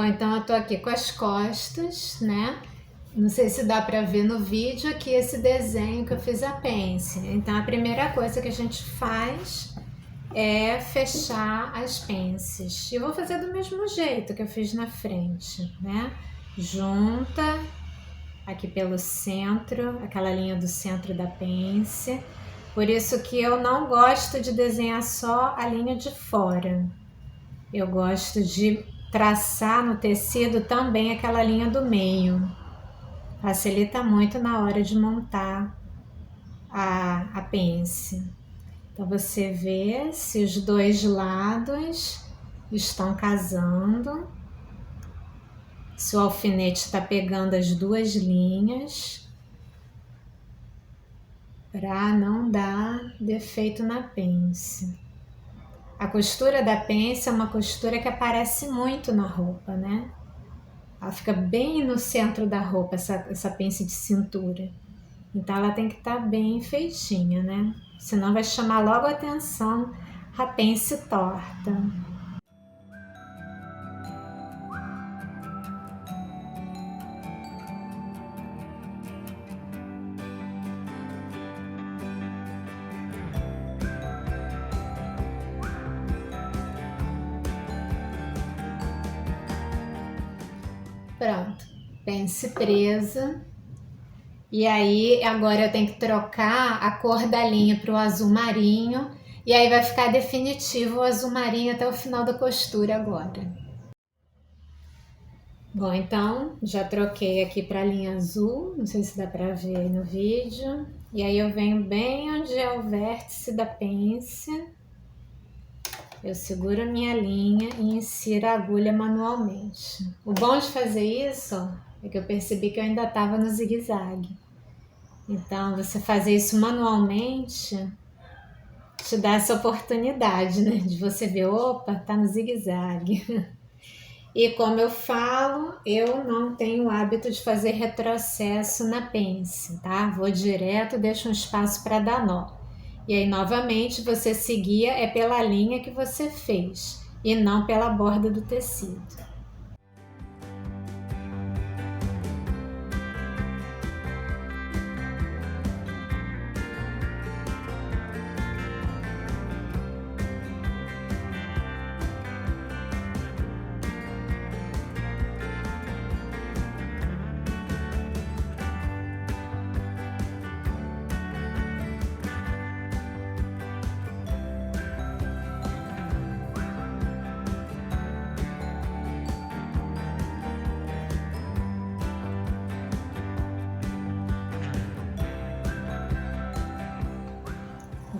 Bom, então eu tô aqui com as costas, né? Não sei se dá pra ver no vídeo aqui esse desenho que eu fiz a pence. Então a primeira coisa que a gente faz é fechar as pences. E eu vou fazer do mesmo jeito que eu fiz na frente, né? Junta aqui pelo centro, aquela linha do centro da pence. Por isso que eu não gosto de desenhar só a linha de fora. Eu gosto de traçar no tecido também aquela linha do meio. Facilita muito na hora de montar a pence. Então você vê se os dois lados estão casando, se o alfinete está pegando as duas linhas, para não dar defeito na pence. A costura da pence é uma costura que aparece muito na roupa, né? Ela fica bem no centro da roupa, essa pence de cintura. Então ela tem que estar bem feitinha, né? Senão vai chamar logo a atenção a pence torta. Pronto, pence presa. E aí agora eu tenho que trocar a cor da linha para o azul marinho. E aí vai ficar definitivo o azul marinho até o final da costura agora. Bom, então já troquei aqui para a linha azul, não sei se dá para ver aí no vídeo. E aí eu venho bem onde é o vértice da pence. Eu seguro a minha linha e insiro a agulha manualmente. O bom de fazer isso é que eu percebi que eu ainda estava no zigue-zague. Então, você fazer isso manualmente te dá essa oportunidade, né? De você ver, opa, tá no zigue-zague. E como eu falo, eu não tenho o hábito de fazer retrocesso na pence, tá? Vou direto, deixo um espaço para dar nó. E aí, novamente, você seguia é pela linha que você fez e não pela borda do tecido.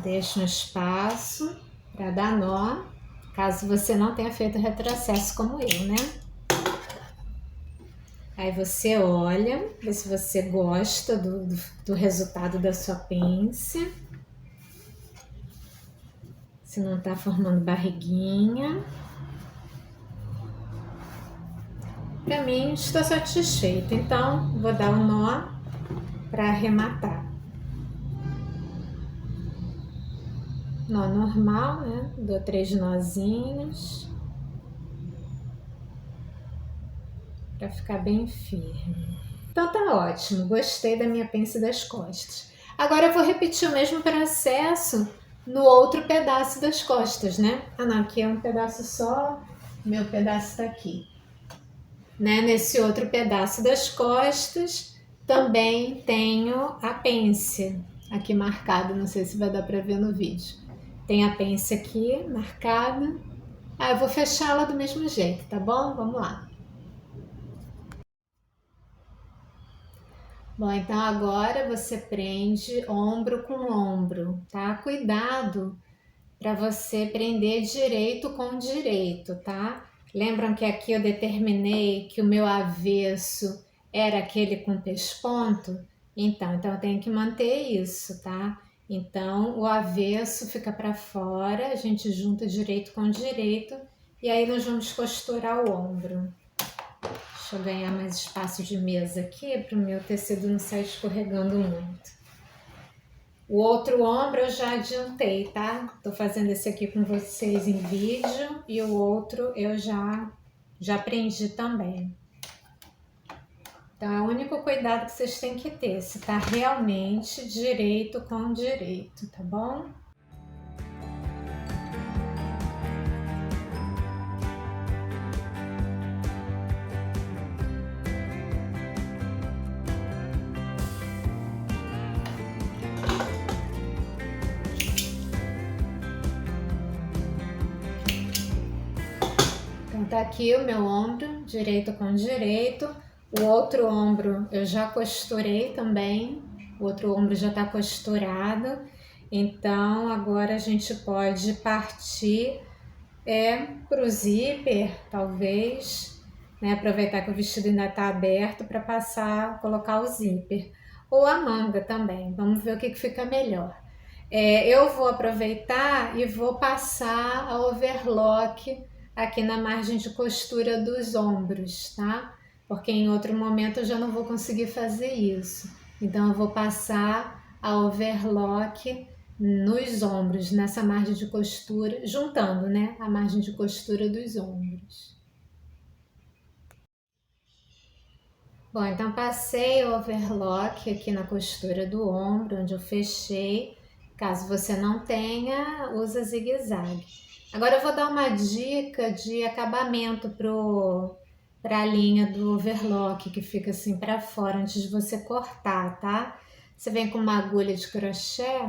Deixa um espaço para dar nó, caso você não tenha feito retrocesso como eu, né? Aí você olha, vê se você gosta do resultado da sua pence. Se não tá formando barriguinha. Para mim, estou satisfeita. Então, vou dar um nó para arrematar. Nó normal, né? Dou 3 nozinhos. Para ficar bem firme. Então tá ótimo, gostei da minha pence das costas. Agora eu vou repetir o mesmo processo no outro pedaço das costas, né? Ah não, aqui é um pedaço só, meu pedaço tá aqui. Né? Nesse outro pedaço das costas também tenho a pence aqui marcada, não sei se vai dar para ver no vídeo. Tem a pence aqui marcada. Ah, eu vou fechá-la do mesmo jeito, tá bom? Vamos lá. Bom, então agora você prende ombro com ombro, tá? Cuidado para você prender direito com direito, tá? Lembram que aqui eu determinei que o meu avesso era aquele com pesponto? Então eu tenho que manter isso, tá? Então o avesso fica para fora, a gente junta direito com direito e aí nós vamos costurar o ombro. Deixa eu ganhar mais espaço de mesa aqui para o meu tecido não sair escorregando muito. O outro ombro eu já adiantei, tá? Tô fazendo esse aqui com vocês em vídeo e o outro eu já Já prendi também. Então, é o único cuidado que vocês têm que ter, se tá realmente direito com direito, tá bom? Então, tá aqui o meu ombro, direito com direito. O outro ombro eu já costurei também, o outro ombro já tá costurado. Então, agora a gente pode partir pro zíper, talvez, né? Aproveitar que o vestido ainda tá aberto para colocar o zíper. Ou a manga também, vamos ver o que fica melhor. Eu vou aproveitar e vou passar a overlock aqui na margem de costura dos ombros, tá? Porque em outro momento eu já não vou conseguir fazer isso. Então eu vou passar a overlock nos ombros, nessa margem de costura, juntando, né, a margem de costura dos ombros. Bom, então passei o overlock aqui na costura do ombro, onde eu fechei. Caso você não tenha, usa zigue-zague. Agora eu vou dar uma dica de acabamento para a linha do overlock, que fica assim para fora, antes de você cortar, tá? Você vem com uma agulha de crochê,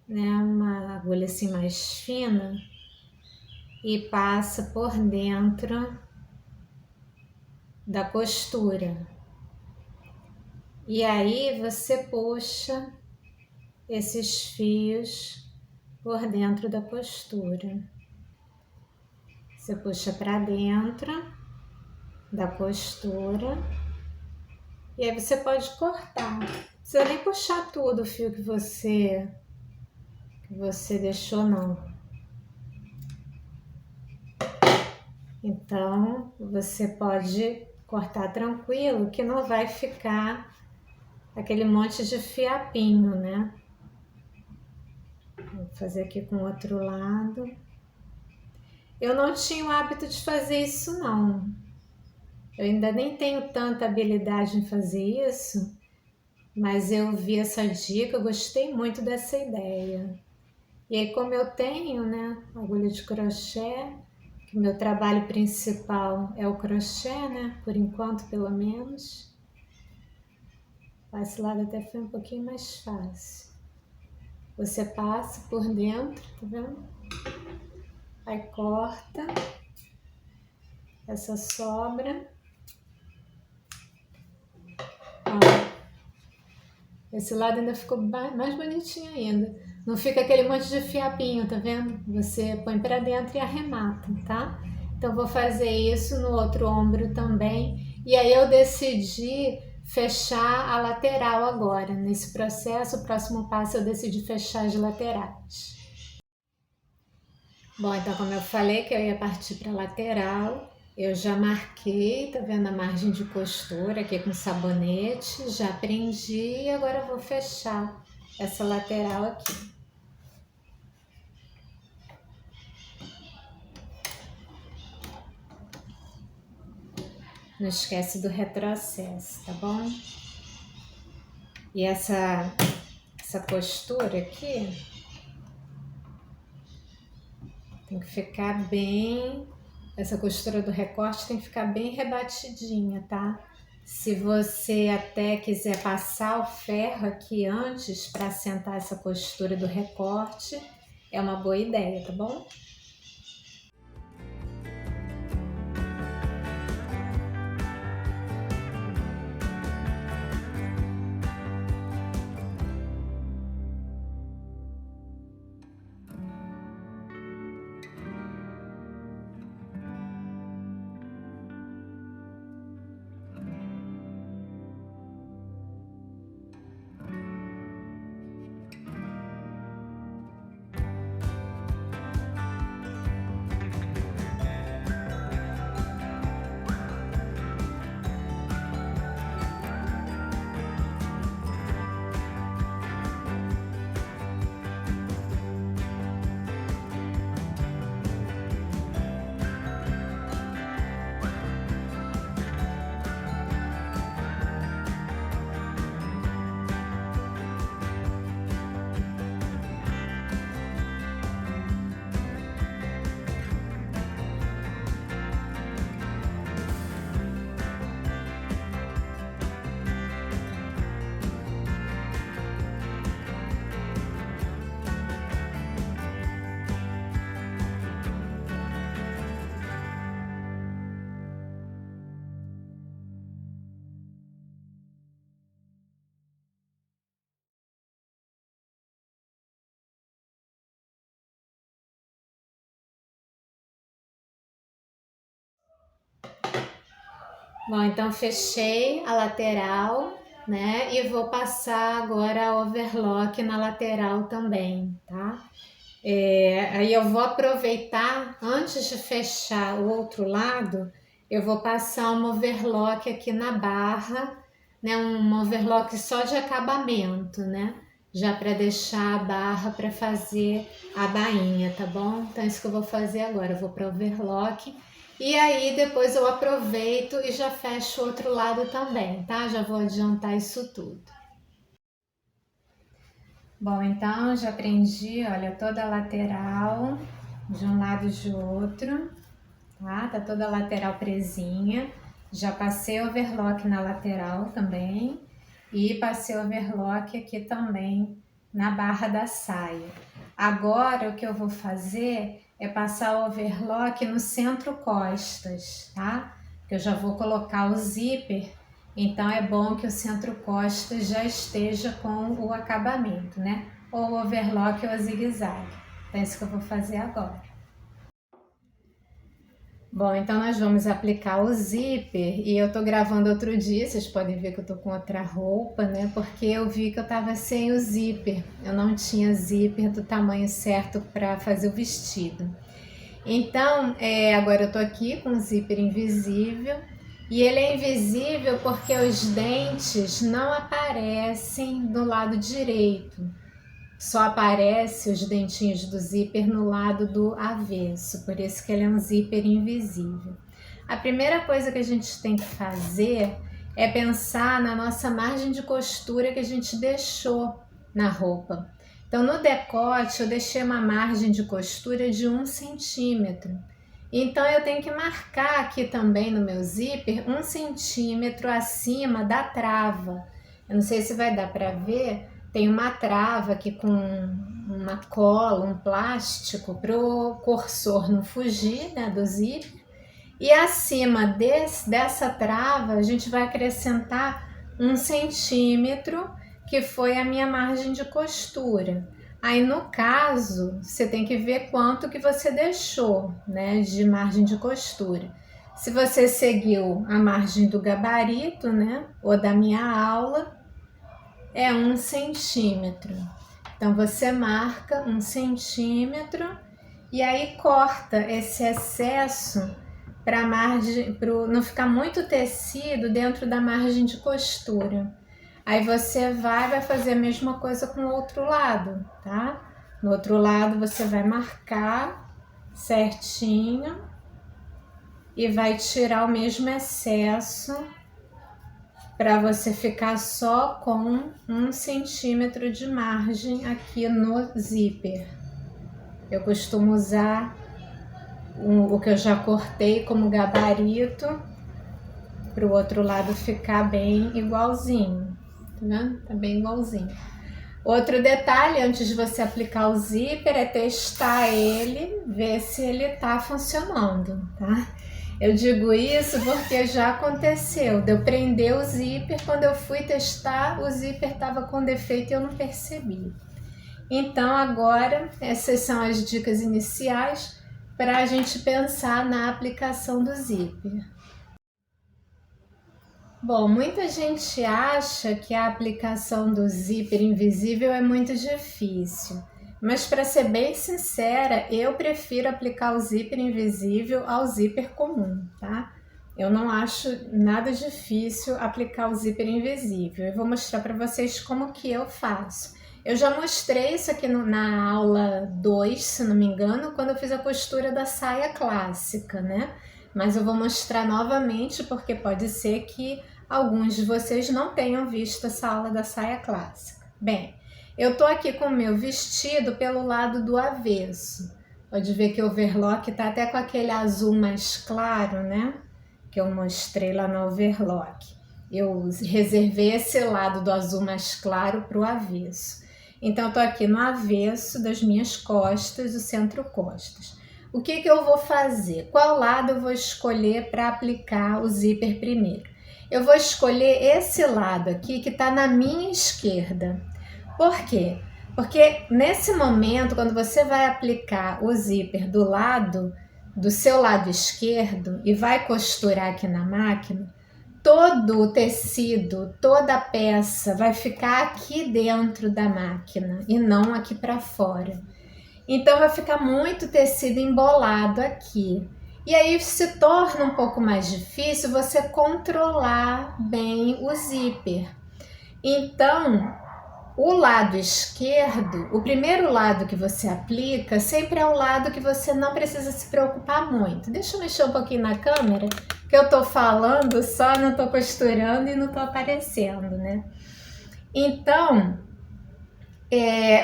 né? Uma agulha assim mais fina e passa por dentro da costura. E aí você puxa esses fios por dentro da costura. Você puxa para dentro da costura e aí você pode cortar. Não precisa nem puxar tudo o fio que você deixou, não. Então você pode cortar tranquilo, que não vai ficar aquele monte de fiapinho, né? Vou fazer aqui com o outro lado. Eu não tinha o hábito de fazer isso, não. Eu ainda nem tenho tanta habilidade em fazer isso, mas eu vi essa dica, eu gostei muito dessa ideia. E aí, como eu tenho, né, agulha de crochê, que meu trabalho principal é o crochê, né, por enquanto, pelo menos. Esse lado até foi um pouquinho mais fácil. Você passa por dentro, tá vendo? Aí corta essa sobra. Ó, esse lado ainda ficou mais bonitinho ainda. Não fica aquele monte de fiapinho, tá vendo? Você põe pra dentro e arremata, tá? Então vou fazer isso no outro ombro também. E aí eu decidi fechar a lateral agora. Nesse processo, o próximo passo eu decidi fechar as laterais. Bom, então como eu falei que eu ia partir para a lateral, eu já marquei, tá vendo a margem de costura aqui com sabonete, já prendi e agora eu vou fechar essa lateral aqui. Não esquece do retrocesso, tá bom? E essa costura aqui tem que ficar bem, essa costura do recorte tem que ficar bem rebatidinha, tá? Se você até quiser passar o ferro aqui antes para assentar essa costura do recorte, é uma boa ideia, tá bom? Bom, então fechei a lateral, né? E vou passar agora a overlock na lateral também, tá? Aí eu vou aproveitar, antes de fechar o outro lado, eu vou passar um overlock aqui na barra, né? Um overlock só de acabamento, né? Já para deixar a barra para fazer a bainha, tá bom? Então é isso que eu vou fazer agora. Eu vou para overlock e aí depois eu aproveito e já fecho o outro lado também, tá? Já vou adiantar isso tudo. Bom, então já prendi, olha, toda a lateral de um lado e de outro, tá? Tá toda a lateral presinha. Já passei overlock na lateral também e passei overlock aqui também na barra da saia. Agora o que eu vou fazer é passar o overlock no centro costas, tá? Que eu já vou colocar o zíper, então é bom que o centro costas já esteja com o acabamento, né? Ou o overlock ou a zigue-zague. Então é isso que eu vou fazer agora. Bom, então nós vamos aplicar o zíper e eu tô gravando outro dia, vocês podem ver que eu tô com outra roupa, né? Porque eu vi que eu tava sem o zíper, eu não tinha zíper do tamanho certo para fazer o vestido. Então, agora eu tô aqui com o zíper invisível e ele é invisível porque os dentes não aparecem do lado direito. Só aparece os dentinhos do zíper no lado do avesso, por isso que ele é um zíper invisível. A primeira coisa que a gente tem que fazer é pensar na nossa margem de costura que a gente deixou na roupa. Então no decote eu deixei uma margem de costura de 1 centímetro. Então eu tenho que marcar aqui também no meu zíper 1 centímetro acima da trava. Eu não sei se vai dar para ver, tem uma trava aqui com uma cola, um plástico para o cursor não fugir, né, do zíper. E acima dessa trava a gente vai acrescentar 1 centímetro, que foi a minha margem de costura. Aí no caso, você tem que ver quanto que você deixou, né, de margem de costura. Se você seguiu a margem do gabarito, né, ou da minha aula, é 1 centímetro. Então você marca 1 centímetro e aí corta esse excesso para a margem, para não ficar muito tecido dentro da margem de costura. Aí você vai fazer a mesma coisa com o outro lado, tá? No outro lado você vai marcar certinho e vai tirar o mesmo excesso para você ficar só com 1 centímetro de margem aqui no zíper. Eu costumo usar o que eu já cortei como gabarito para o outro lado ficar bem igualzinho, tá vendo? Tá bem igualzinho. Outro detalhe antes de você aplicar o zíper é testar ele, ver se ele tá funcionando, tá? Eu digo isso porque já aconteceu, de eu prender o zíper, quando eu fui testar, o zíper estava com defeito e eu não percebi. Então agora, essas são as dicas iniciais para a gente pensar na aplicação do zíper. Bom, muita gente acha que a aplicação do zíper invisível é muito difícil. Mas para ser bem sincera, eu prefiro aplicar o zíper invisível ao zíper comum, tá? Eu não acho nada difícil aplicar o zíper invisível. Eu vou mostrar para vocês como que eu faço. Eu já mostrei isso aqui na aula 2, se não me engano, quando eu fiz a costura da saia clássica, né? Mas eu vou mostrar novamente porque pode ser que alguns de vocês não tenham visto essa aula da saia clássica. Bem, eu tô aqui com o meu vestido pelo lado do avesso. Pode ver que o overlock tá até com aquele azul mais claro, né? Que eu mostrei lá no overlock. Eu reservei esse lado do azul mais claro para o avesso. Então, eu tô aqui no avesso das minhas costas, o centro-costas. O que que eu vou fazer? Qual lado eu vou escolher para aplicar o zíper primeiro? Eu vou escolher esse lado aqui que está na minha esquerda. Por quê? Porque nesse momento, quando você vai aplicar o zíper do seu lado esquerdo e vai costurar aqui na máquina, todo o tecido, toda a peça vai ficar aqui dentro da máquina e não aqui para fora. Então vai ficar muito tecido embolado aqui. E aí se torna um pouco mais difícil você controlar bem o zíper. Então, o lado esquerdo, o primeiro lado que você aplica, sempre é o lado que você não precisa se preocupar muito. Deixa eu mexer um pouquinho na câmera, que eu tô falando, só não tô costurando e não tô aparecendo, né? Então,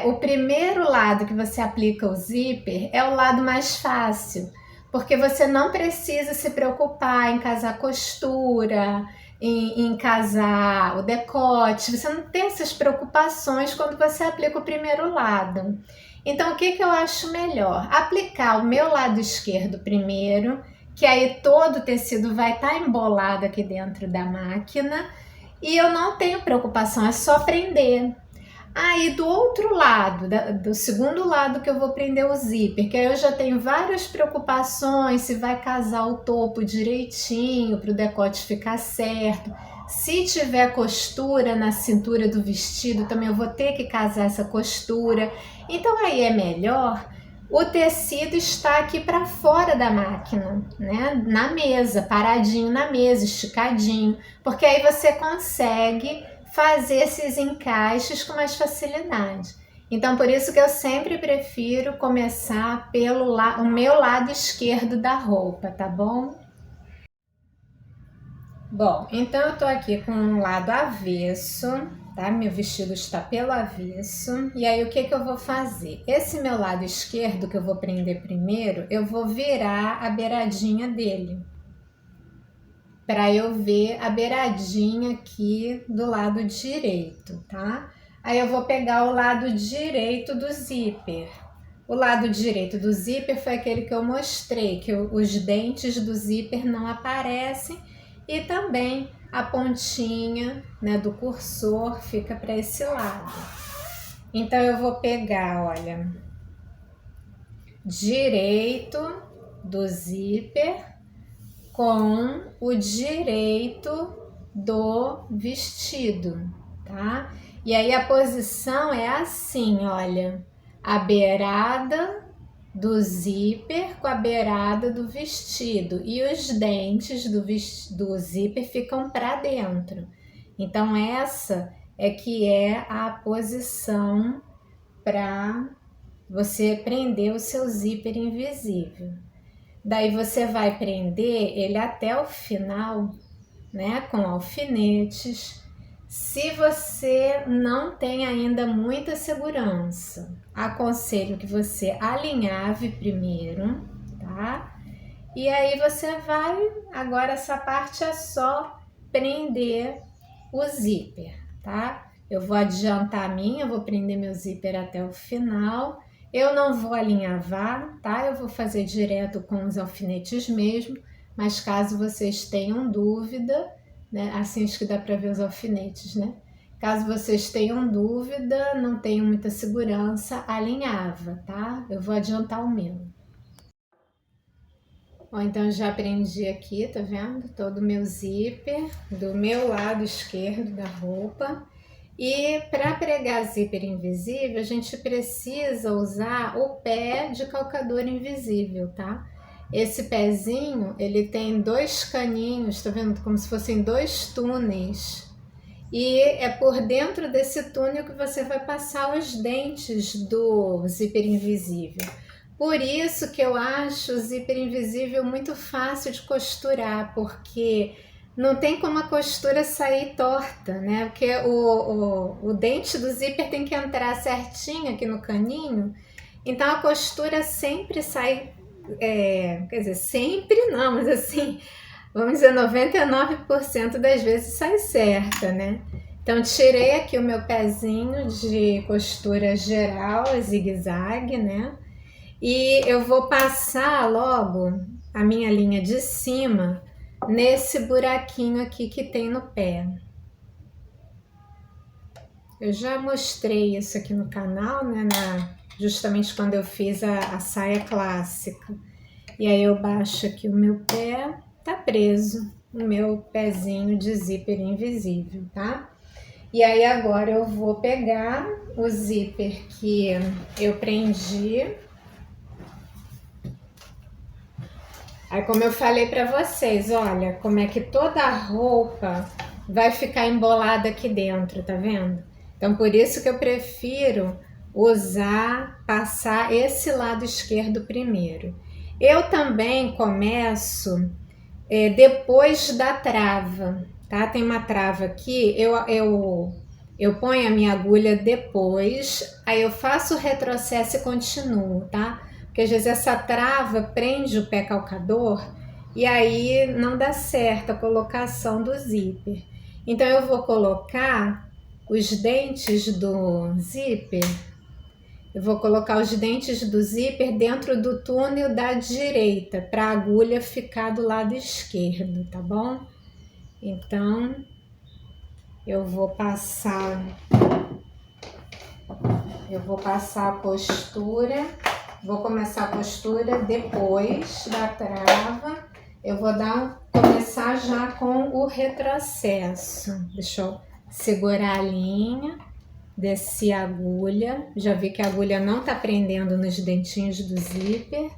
o primeiro lado que você aplica o zíper é o lado mais fácil, porque você não precisa se preocupar em casar costura, em casar o decote, você não tem essas preocupações quando você aplica o primeiro lado. Então, o que eu acho melhor? Aplicar o meu lado esquerdo primeiro, que aí todo o tecido vai estar embolado aqui dentro da máquina, e eu não tenho preocupação, é só prender. Aí do outro lado, do segundo lado que eu vou prender o zíper, que aí eu já tenho várias preocupações, se vai casar o topo direitinho para o decote ficar certo. Se tiver costura na cintura do vestido, também eu vou ter que casar essa costura. Então aí é melhor o tecido estar aqui para fora da máquina, né? Na mesa, paradinho na mesa, esticadinho, porque aí você consegue fazer esses encaixes com mais facilidade. Então, por isso que eu sempre prefiro começar pelo o meu lado esquerdo da roupa, tá bom? Bom, então eu tô aqui com o lado avesso, tá? Meu vestido está pelo avesso. E aí, o que eu vou fazer? Esse meu lado esquerdo que eu vou prender primeiro, eu vou virar a beiradinha dele, para eu ver a beiradinha aqui do lado direito, tá? Aí eu vou pegar o lado direito do zíper. O lado direito do zíper foi aquele que eu mostrei, que os dentes do zíper não aparecem e também a pontinha, né, do cursor fica para esse lado. Então eu vou pegar, olha, direito do zíper com o direito do vestido, tá? E aí a posição é assim, olha, a beirada do zíper com a beirada do vestido e os dentes do zíper ficam para dentro. Então essa é que é a posição para você prender o seu zíper invisível. Daí você vai prender ele até o final, né, com alfinetes. Se você não tem ainda muita segurança, aconselho que você alinhave primeiro, tá? E aí você vai, agora essa parte é só prender o zíper, tá? Eu vou adiantar a minha, eu vou prender meu zíper até o final. Eu não vou alinhavar, tá? Eu vou fazer direto com os alfinetes mesmo, mas caso vocês tenham dúvida, né? Assim acho que dá para ver os alfinetes, né? Caso vocês tenham dúvida, não tenham muita segurança, alinhava, tá? Eu vou adiantar o meu. Bom, então já prendi aqui, tá vendo? Todo o meu zíper do meu lado esquerdo da roupa. E para pregar zíper invisível, a gente precisa usar o pé de calcador invisível, tá? Esse pezinho, ele tem dois caninhos, tá vendo? Como se fossem dois túneis. E é por dentro desse túnel que você vai passar os dentes do zíper invisível. Por isso que eu acho o zíper invisível muito fácil de costurar, porque não tem como a costura sair torta, né? Porque o dente do zíper tem que entrar certinho aqui no caninho, então a costura sempre sai, quer dizer, sempre não, mas assim, vamos dizer, 99% das vezes sai certa, né? Então tirei aqui o meu pezinho de costura geral, zigue-zague, né? E eu vou passar logo a minha linha de cima nesse buraquinho aqui que tem no pé. Eu já mostrei isso aqui no canal, né? Justamente quando eu fiz a saia clássica. E aí eu baixo aqui o meu pé, tá preso. o meu pezinho de zíper invisível, tá? E aí agora eu vou pegar o zíper que eu prendi. Aí como eu falei para vocês, olha como é que toda a roupa vai ficar embolada aqui dentro, tá vendo? Então por isso que eu prefiro passar esse lado esquerdo primeiro. Eu também começo depois da trava, tá? Tem uma trava aqui, eu ponho a minha agulha depois, aí eu faço o retrocesso e continuo, tá? Porque às vezes essa trava prende o pé calcador e aí não dá certo a colocação do zíper. Então eu vou colocar os dentes do zíper, eu vou colocar os dentes do zíper dentro do túnel da direita, para a agulha ficar do lado esquerdo, tá bom? Então, eu vou passar a postura, vou começar a postura depois da trava, eu vou começar já com o retrocesso. Deixa eu segurar a linha, desci a agulha, já vi que a agulha não tá prendendo nos dentinhos do zíper.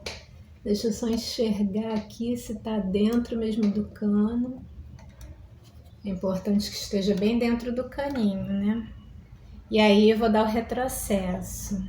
Deixa eu só enxergar aqui se tá dentro mesmo do cano. É importante que esteja bem dentro do caninho, né? E aí eu vou dar o retrocesso.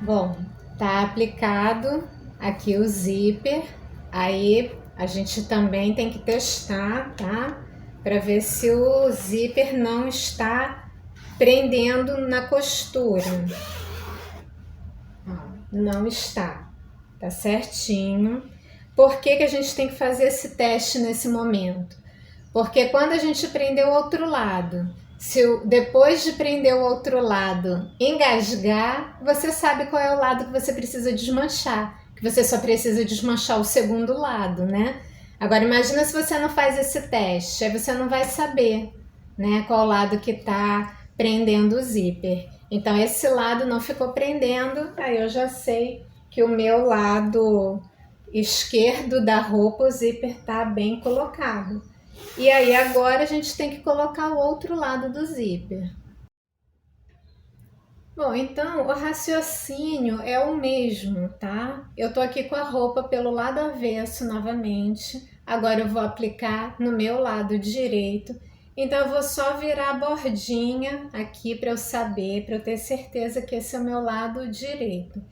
Bom, tá aplicado aqui o zíper, aí a gente também tem que testar, tá? Para ver se o zíper não está prendendo na costura. Não está, tá certinho. Por que que a gente tem que fazer esse teste nesse momento? Porque quando a gente prender o outro lado, depois de prender o outro lado engasgar, você sabe qual é o lado que você precisa desmanchar, que você só precisa desmanchar o segundo lado, né? Agora imagina se você não faz esse teste, aí você não vai saber, né, qual lado que tá prendendo o zíper. Então esse lado não ficou prendendo, aí eu já sei que o meu lado esquerdo da roupa o zíper tá bem colocado. E aí agora a gente tem que colocar o outro lado do zíper. Bom, então o raciocínio é o mesmo, tá? Eu tô aqui com a roupa pelo lado avesso novamente. Agora eu vou aplicar no meu lado direito. Então eu vou só virar a bordinha aqui para eu saber, para eu ter certeza que esse é o meu lado direito.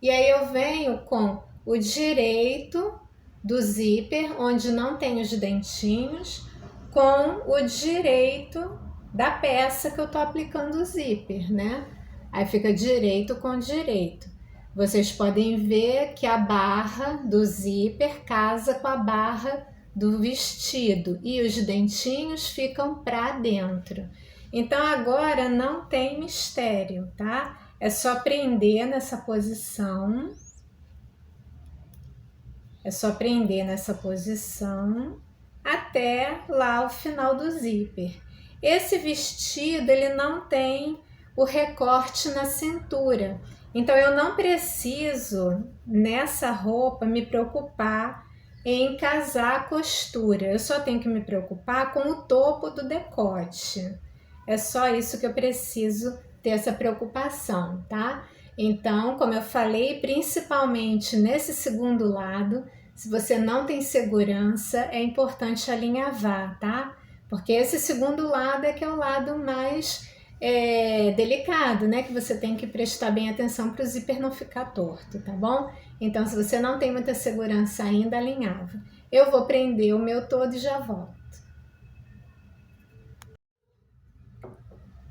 E aí eu venho com o direito do zíper, onde não tem os dentinhos, com o direito da peça que eu tô aplicando o zíper, né? Aí fica direito com direito. Vocês podem ver que a barra do zíper casa com a barra do vestido e os dentinhos ficam para dentro. Então agora não tem mistério, tá? É só prender nessa posição. É só prender nessa posição até lá o final do zíper. Esse vestido ele não tem o recorte na cintura, então eu não preciso nessa roupa me preocupar em casar a costura, eu só tenho que me preocupar com o topo do decote. É só isso que eu preciso ter essa preocupação, tá? Então, como eu falei, principalmente nesse segundo lado, se você não tem segurança, é importante alinhavar, tá? Porque esse segundo lado é que é o lado mais delicado, né? Que você tem que prestar bem atenção para o zíper não ficar torto, tá bom? Então, se você não tem muita segurança ainda, alinhava. Eu vou prender o meu todo e já volto.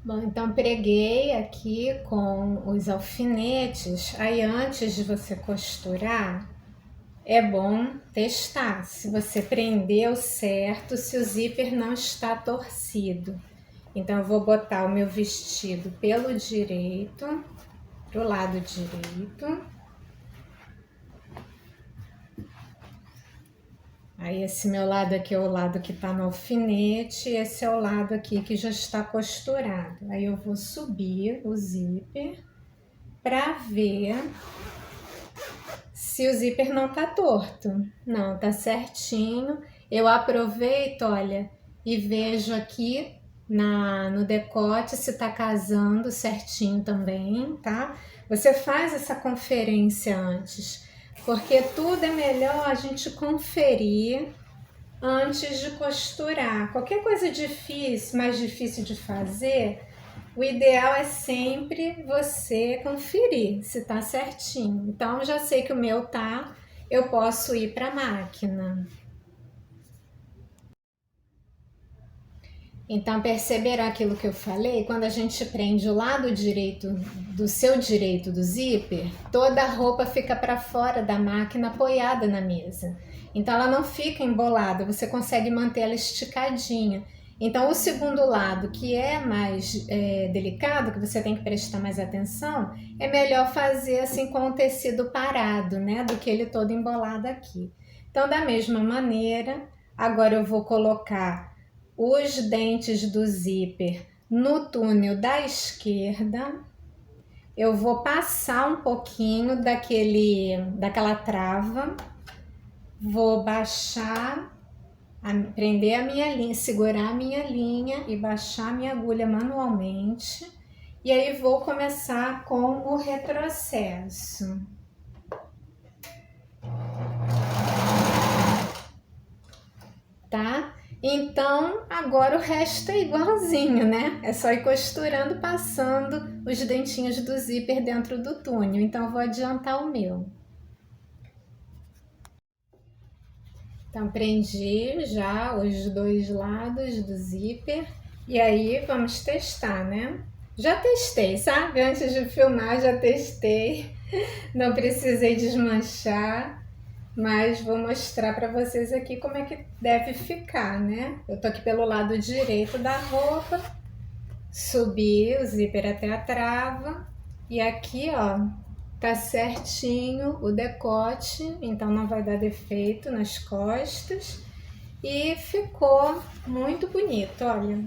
Bom, então preguei aqui com os alfinetes. Aí antes de você costurar, é bom testar se você prendeu certo, se o zíper não está torcido. Então eu vou botar o meu vestido pelo direito, pro lado direito. Aí esse meu lado aqui é o lado que tá no alfinete, esse é o lado aqui que já está costurado. Aí eu vou subir o zíper para ver se o zíper não tá torto. Não, tá certinho. Eu aproveito, olha, e vejo aqui no decote se tá casando certinho também, tá? Você faz essa conferência antes, porque tudo é melhor a gente conferir antes de costurar. Qualquer coisa difícil, mais difícil de fazer, o ideal é sempre você conferir se tá certinho. Então, já sei que o meu tá, eu posso ir para a máquina. Então, perceberam aquilo que eu falei? Quando a gente prende o lado direito do seu direito do zíper, toda a roupa fica para fora da máquina apoiada na mesa. Então, ela não fica embolada, você consegue manter ela esticadinha. Então, o segundo lado, que é mais delicado, que você tem que prestar mais atenção, é melhor fazer assim com o tecido parado, né? Do que ele todo embolado aqui. Então, da mesma maneira, agora eu vou colocar os dentes do zíper no túnel da esquerda. Eu vou passar um pouquinho daquela trava, vou baixar, prender a minha linha, segurar a minha linha e baixar a minha agulha manualmente. E aí vou começar com o retrocesso. Tá? Então, agora o resto é igualzinho, né? É só ir costurando, passando os dentinhos do zíper dentro do túnel. Então, eu vou adiantar o meu. Então, prendi já os dois lados do zíper. E aí, vamos testar, né? Já testei, sabe? Antes de filmar, já testei. Não precisei desmanchar. Mas vou mostrar para vocês aqui como é que deve ficar, né? Eu tô aqui pelo lado direito da roupa, subi o zíper até a trava e aqui, ó, tá certinho o decote, então não vai dar defeito nas costas e ficou muito bonito, olha.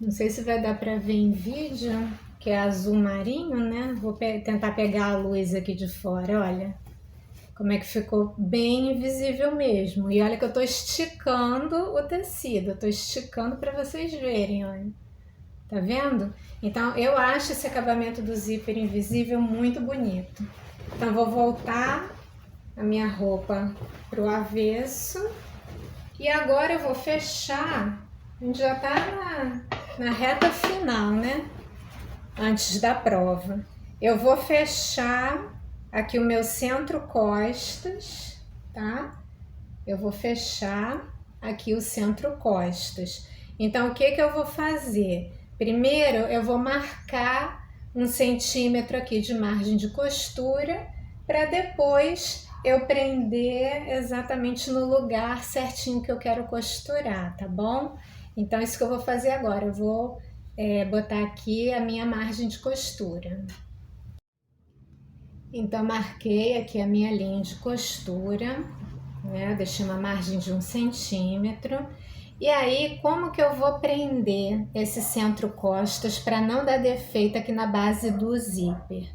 Não sei se vai dar para ver em vídeo, que é azul marinho, né? Vou tentar pegar a luz aqui de fora, olha. Como é que ficou bem invisível mesmo. E olha que eu tô esticando o tecido, eu tô esticando para vocês verem, olha. Tá vendo? Então, eu acho esse acabamento do zíper invisível muito bonito. Então, vou voltar a minha roupa pro avesso. E agora eu vou fechar, a gente já tá na reta final, né? Antes da prova. Eu vou fechar aqui o meu centro costas, tá? Eu vou fechar aqui o centro costas. Então, o que que eu vou fazer? Primeiro, eu vou marcar 1 centímetro aqui de margem de costura, para depois eu prender exatamente no lugar certinho que eu quero costurar, tá bom? Então, isso que eu vou fazer agora. Eu vou botar aqui a minha margem de costura. Então, marquei aqui a minha linha de costura, né? Deixei uma margem de 1 centímetro. E aí, como que eu vou prender esse centro costas para não dar defeito aqui na base do zíper?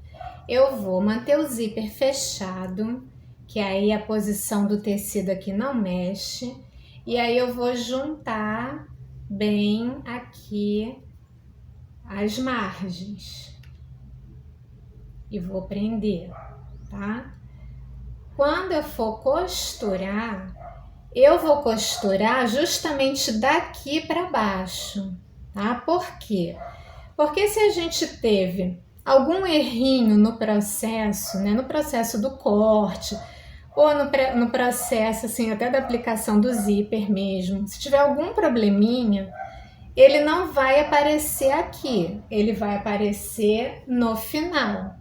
Eu vou manter o zíper fechado, que aí a posição do tecido aqui não mexe. E aí eu vou juntar bem aqui as margens. E vou prender, tá? Quando eu for costurar, eu vou costurar justamente daqui para baixo, tá? Por quê? Porque se a gente teve algum errinho no processo, né, no processo do corte, ou no processo assim, até da aplicação do zíper mesmo, se tiver algum probleminha, ele não vai aparecer aqui, ele vai aparecer no final.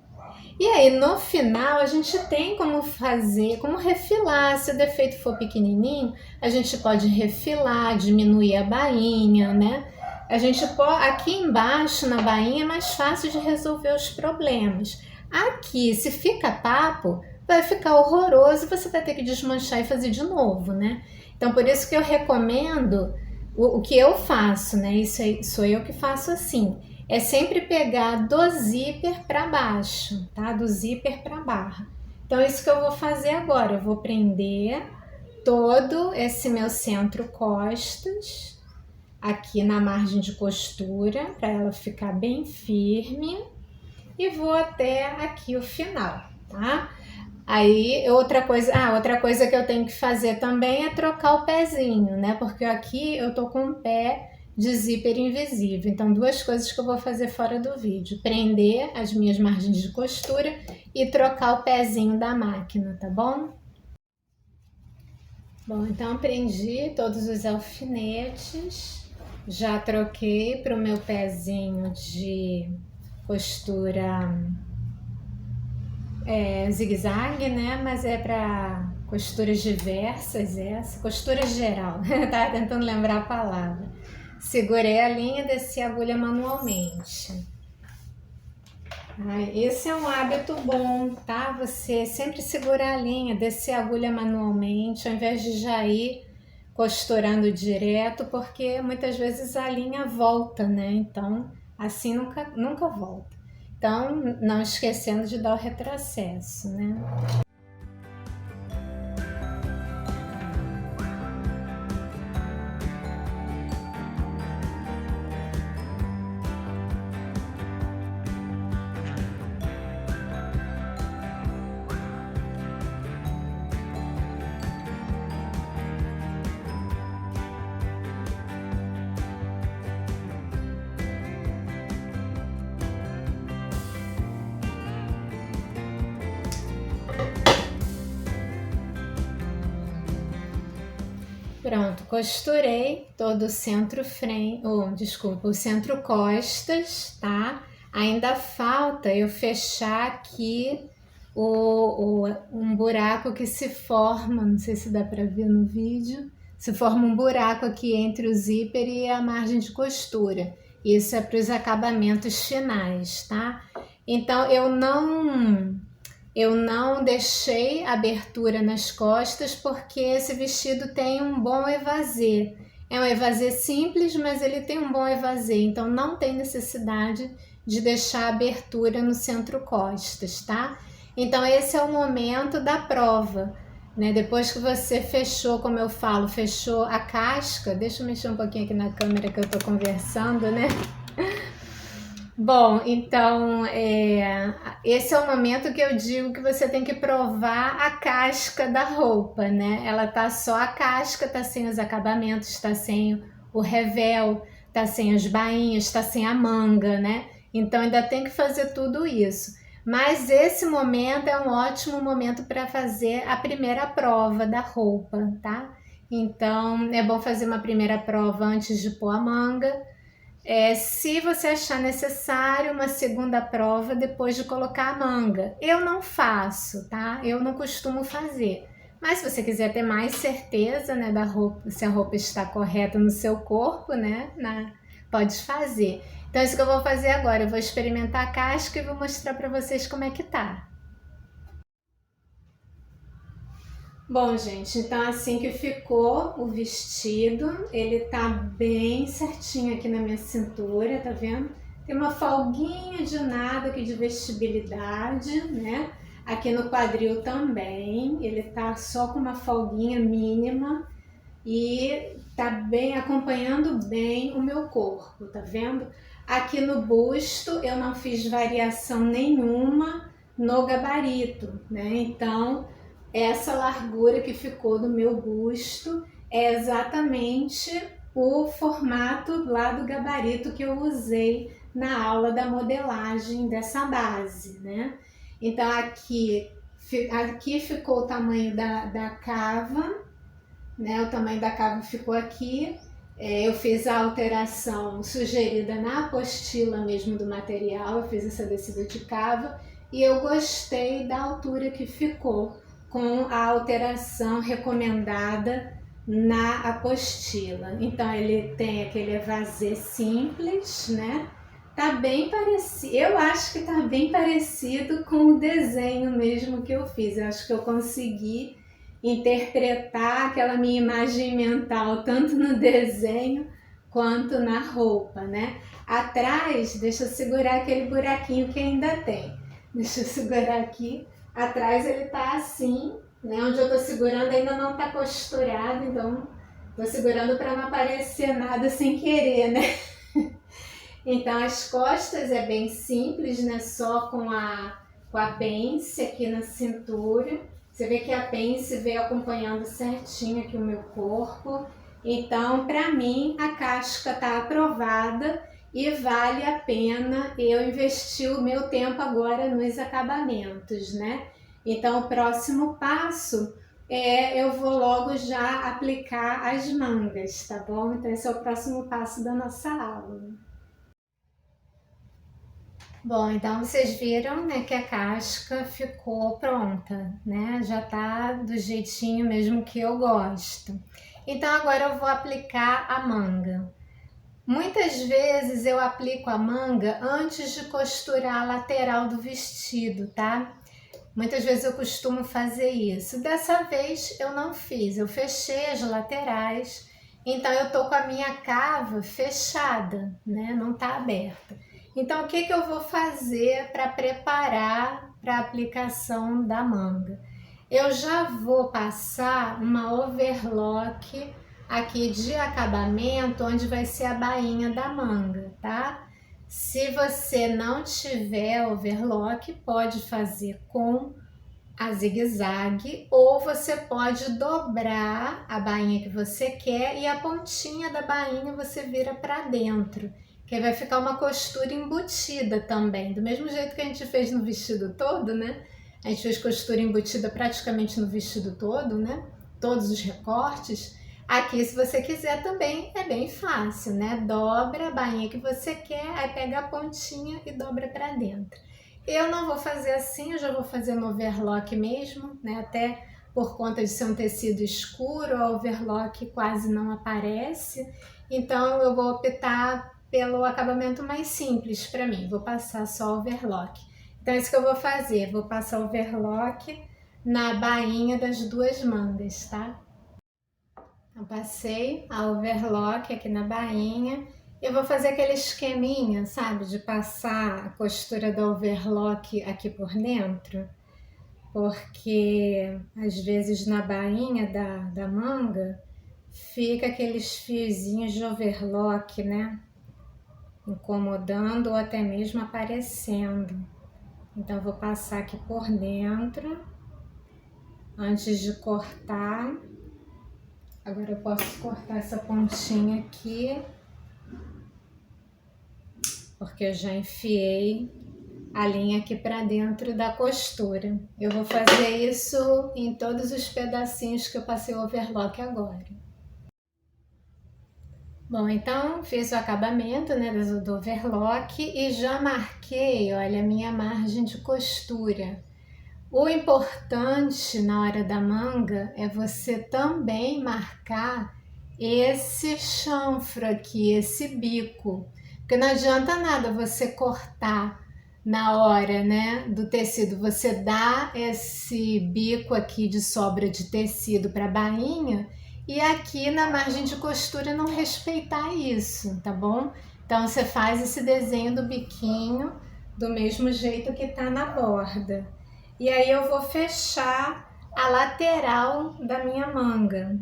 E aí, no final, a gente tem como fazer, como refilar. Se o defeito for pequenininho, a gente pode refilar, diminuir a bainha, né? A gente pode, aqui embaixo na bainha é mais fácil de resolver os problemas. Aqui, se fica papo, vai ficar horroroso e você vai ter que desmanchar e fazer de novo, né? Então, por isso que eu recomendo o que eu faço, né? Isso aí, sou eu que faço assim. É sempre pegar do zíper para baixo, tá? Do zíper para barra. Então, isso que eu vou fazer agora. Eu vou prender todo esse meu centro costas aqui na margem de costura para ela ficar bem firme e vou até aqui o final, tá? Aí, outra coisa que eu tenho que fazer também é trocar o pezinho, né? Porque aqui eu tô com um pé de zíper invisível. Então, duas coisas que eu vou fazer fora do vídeo: prender as minhas margens de costura e trocar o pezinho da máquina, tá bom? Bom, então prendi todos os alfinetes, já troquei para o meu pezinho de costura zigue-zague, né? Mas é para costuras diversas essa, costura geral. Tava tentando lembrar a palavra. Segurei a linha e desci a agulha manualmente. Esse é um hábito bom, tá? Você sempre segurar a linha, descer a agulha manualmente, ao invés de já ir costurando direto, porque muitas vezes a linha volta, né? Então, assim nunca volta. Então, não esquecendo de dar o retrocesso, né? Pronto, costurei todo o centro frente, o centro costas, tá? Ainda falta eu fechar aqui um buraco que se forma, não sei se dá para ver no vídeo, se forma um buraco aqui entre o zíper e a margem de costura. Isso é para os acabamentos finais, tá? Então eu não deixei abertura nas costas porque esse vestido tem um bom evasê. É um evasê simples, mas ele tem um bom evasê, então não tem necessidade de deixar abertura no centro costas, tá? Então esse é o momento da prova, né? Depois que você fechou, como eu falo, fechou a casca, deixa eu mexer um pouquinho aqui na câmera que eu tô conversando, né? Bom, então esse é o momento que eu digo que você tem que provar a casca da roupa, né? Ela tá só a casca, tá sem os acabamentos, tá sem o revel, tá sem as bainhas, tá sem a manga, né? Então ainda tem que fazer tudo isso. Mas esse momento é um ótimo momento para fazer a primeira prova da roupa, tá? Então é bom fazer uma primeira prova antes de pôr a manga. Se você achar necessário, uma segunda prova depois de colocar a manga. Eu não faço, tá? Eu não costumo fazer. Mas se você quiser ter mais certeza, né, da roupa, se a roupa está correta no seu corpo, né, pode fazer. Então, isso que eu vou fazer agora. Eu vou experimentar a casca e vou mostrar para vocês como é que tá. Bom, gente, então assim que ficou o vestido, ele tá bem certinho aqui na minha cintura, tá vendo? Tem uma folguinha de nada aqui de vestibilidade, né? Aqui no quadril também, ele tá só com uma folguinha mínima e tá bem acompanhando bem o meu corpo, tá vendo? Aqui no busto eu não fiz variação nenhuma no gabarito, né? Então essa largura que ficou do meu busto é exatamente o formato lá do gabarito que eu usei na aula da modelagem dessa base, né? Então aqui ficou o tamanho da cava, né? O tamanho da cava ficou aqui. Eu fiz a alteração sugerida na apostila mesmo do material, eu fiz essa descida de cava e eu gostei da altura que ficou com a alteração recomendada na apostila. Então ele tem aquele evasê simples, né? Tá bem parecido, eu acho que tá bem parecido com o desenho mesmo que eu fiz. Eu acho que eu consegui interpretar aquela minha imagem mental tanto no desenho quanto na roupa, né? Atrás, deixa eu segurar aquele buraquinho que ainda tem. Deixa eu segurar aqui. Atrás ele tá assim, né? Onde eu tô segurando ainda não tá costurado, então tô segurando para não aparecer nada sem querer, né? Então as costas é bem simples, né? Só com a pence aqui na cintura. Você vê que a pence veio acompanhando certinho aqui o meu corpo. Então, para mim, a casca tá aprovada e vale a pena eu investir o meu tempo agora nos acabamentos, né? Então, o próximo passo eu vou logo já aplicar as mangas, tá bom? Então, esse é o próximo passo da nossa aula. Bom, então vocês viram, né, que a casca ficou pronta, né? Já tá do jeitinho mesmo que eu gosto. Então agora eu vou aplicar a manga. Muitas vezes eu aplico a manga antes de costurar a lateral do vestido, tá? Muitas vezes eu costumo fazer isso. Dessa vez eu não fiz, eu fechei as laterais, então eu tô com a minha cava fechada, né? Não tá aberta. Então o que eu vou fazer para preparar para a aplicação da manga? Eu já vou passar uma overlock aqui de acabamento, onde vai ser a bainha da manga, tá? Se você não tiver overlock, pode fazer com a zigue-zague ou você pode dobrar a bainha que você quer e a pontinha da bainha você vira para dentro, que aí vai ficar uma costura embutida também, do mesmo jeito que a gente fez no vestido todo, né? A gente fez costura embutida praticamente no vestido todo, né? Todos os recortes. Aqui, se você quiser também, é bem fácil, né? Dobra a bainha que você quer, aí pega a pontinha e dobra para dentro. Eu não vou fazer assim, eu já vou fazer no overlock mesmo, né? Até por conta de ser um tecido escuro, o overlock quase não aparece. Então eu vou optar pelo acabamento mais simples para mim, vou passar só overlock. Então é isso que eu vou fazer, vou passar overlock na bainha das duas mangas, tá? Eu passei a overlock aqui na bainha. Eu vou fazer aquele esqueminha, sabe? De passar a costura da overlock aqui por dentro. Porque às vezes na bainha da manga fica aqueles fiozinhos de overlock, né? Incomodando ou até mesmo aparecendo. Então eu vou passar aqui por dentro antes de cortar. Agora eu posso cortar essa pontinha aqui, porque eu já enfiei a linha aqui para dentro da costura. Eu vou fazer isso em todos os pedacinhos que eu passei o overlock agora. Bom, então fiz o acabamento, né, do overlock e já marquei, olha, a minha margem de costura. O importante na hora da manga é você também marcar esse chanfro aqui, esse bico, porque não adianta nada você cortar na hora, né, do tecido, você dá esse bico aqui de sobra de tecido para a bainha e aqui na margem de costura não respeitar isso, tá bom? Então você faz esse desenho do biquinho do mesmo jeito que tá na borda. E aí eu vou fechar a lateral da minha manga.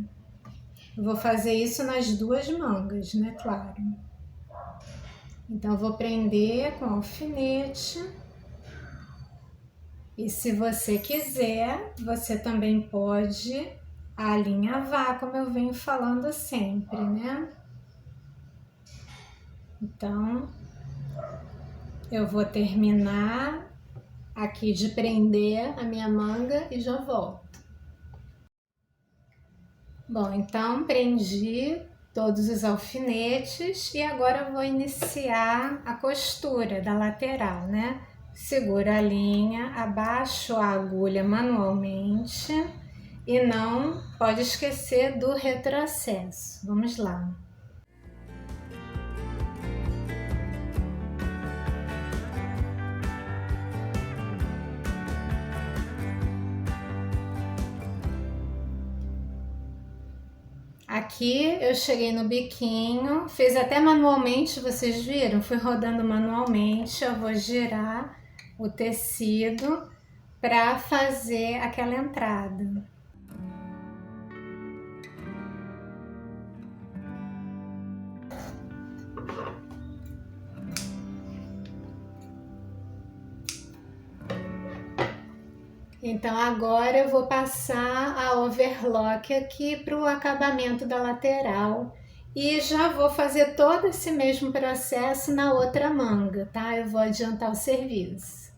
Eu vou fazer isso nas duas mangas, né, claro. Então eu vou prender com alfinete. E se você quiser, você também pode alinhavar, como eu venho falando sempre, né? Então, eu vou terminar aqui de prender a minha manga e já volto. Bom, então prendi todos os alfinetes e agora eu vou iniciar a costura da lateral, né? Seguro a linha, abaixo a agulha manualmente e não pode esquecer do retrocesso. Vamos lá. Aqui eu cheguei no biquinho, fiz até manualmente, vocês viram? Fui rodando manualmente, eu vou girar o tecido para fazer aquela entrada. Então agora eu vou passar a overlock aqui para o acabamento da lateral e já vou fazer todo esse mesmo processo na outra manga, tá? Eu vou adiantar o serviço.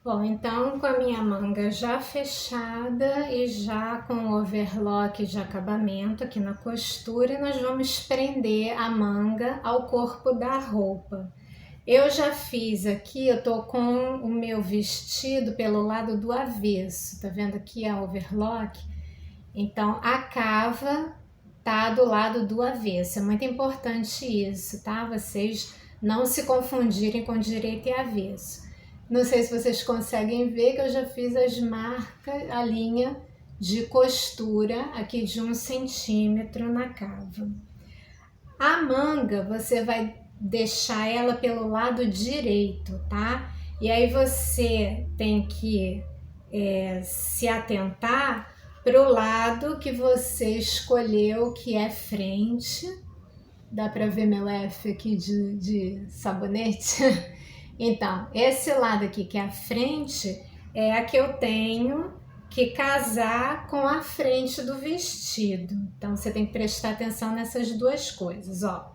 Bom, então com a minha manga já fechada e já com o overlock de acabamento aqui na costura, nós vamos prender a manga ao corpo da roupa. Eu já fiz aqui, eu tô com o meu vestido pelo lado do avesso, tá vendo aqui a overlock? Então a cava tá do lado do avesso, é muito importante isso, tá? Vocês não se confundirem com direito e avesso. Não sei se vocês conseguem ver que eu já fiz as marcas, a linha de costura aqui de 1 centímetro na cava. A manga você vai deixar ela pelo lado direito, tá? E aí você tem que se atentar pro lado que você escolheu, que é frente. Dá para ver meu F aqui de sabonete? Então, esse lado aqui que é a frente é a que eu tenho que casar com a frente do vestido. Então, você tem que prestar atenção nessas duas coisas, ó.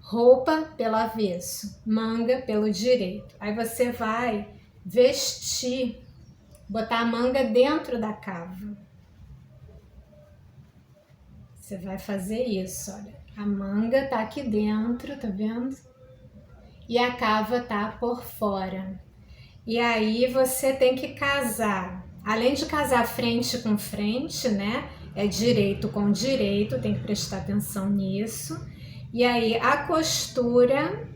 Roupa pelo avesso, manga pelo direito. Aí você vai vestir, botar a manga dentro da cava. Você vai fazer isso, olha. A manga tá aqui dentro, tá vendo? E a cava tá por fora. E aí você tem que casar. Além de casar frente com frente, né? É direito com direito, tem que prestar atenção nisso. E aí a costura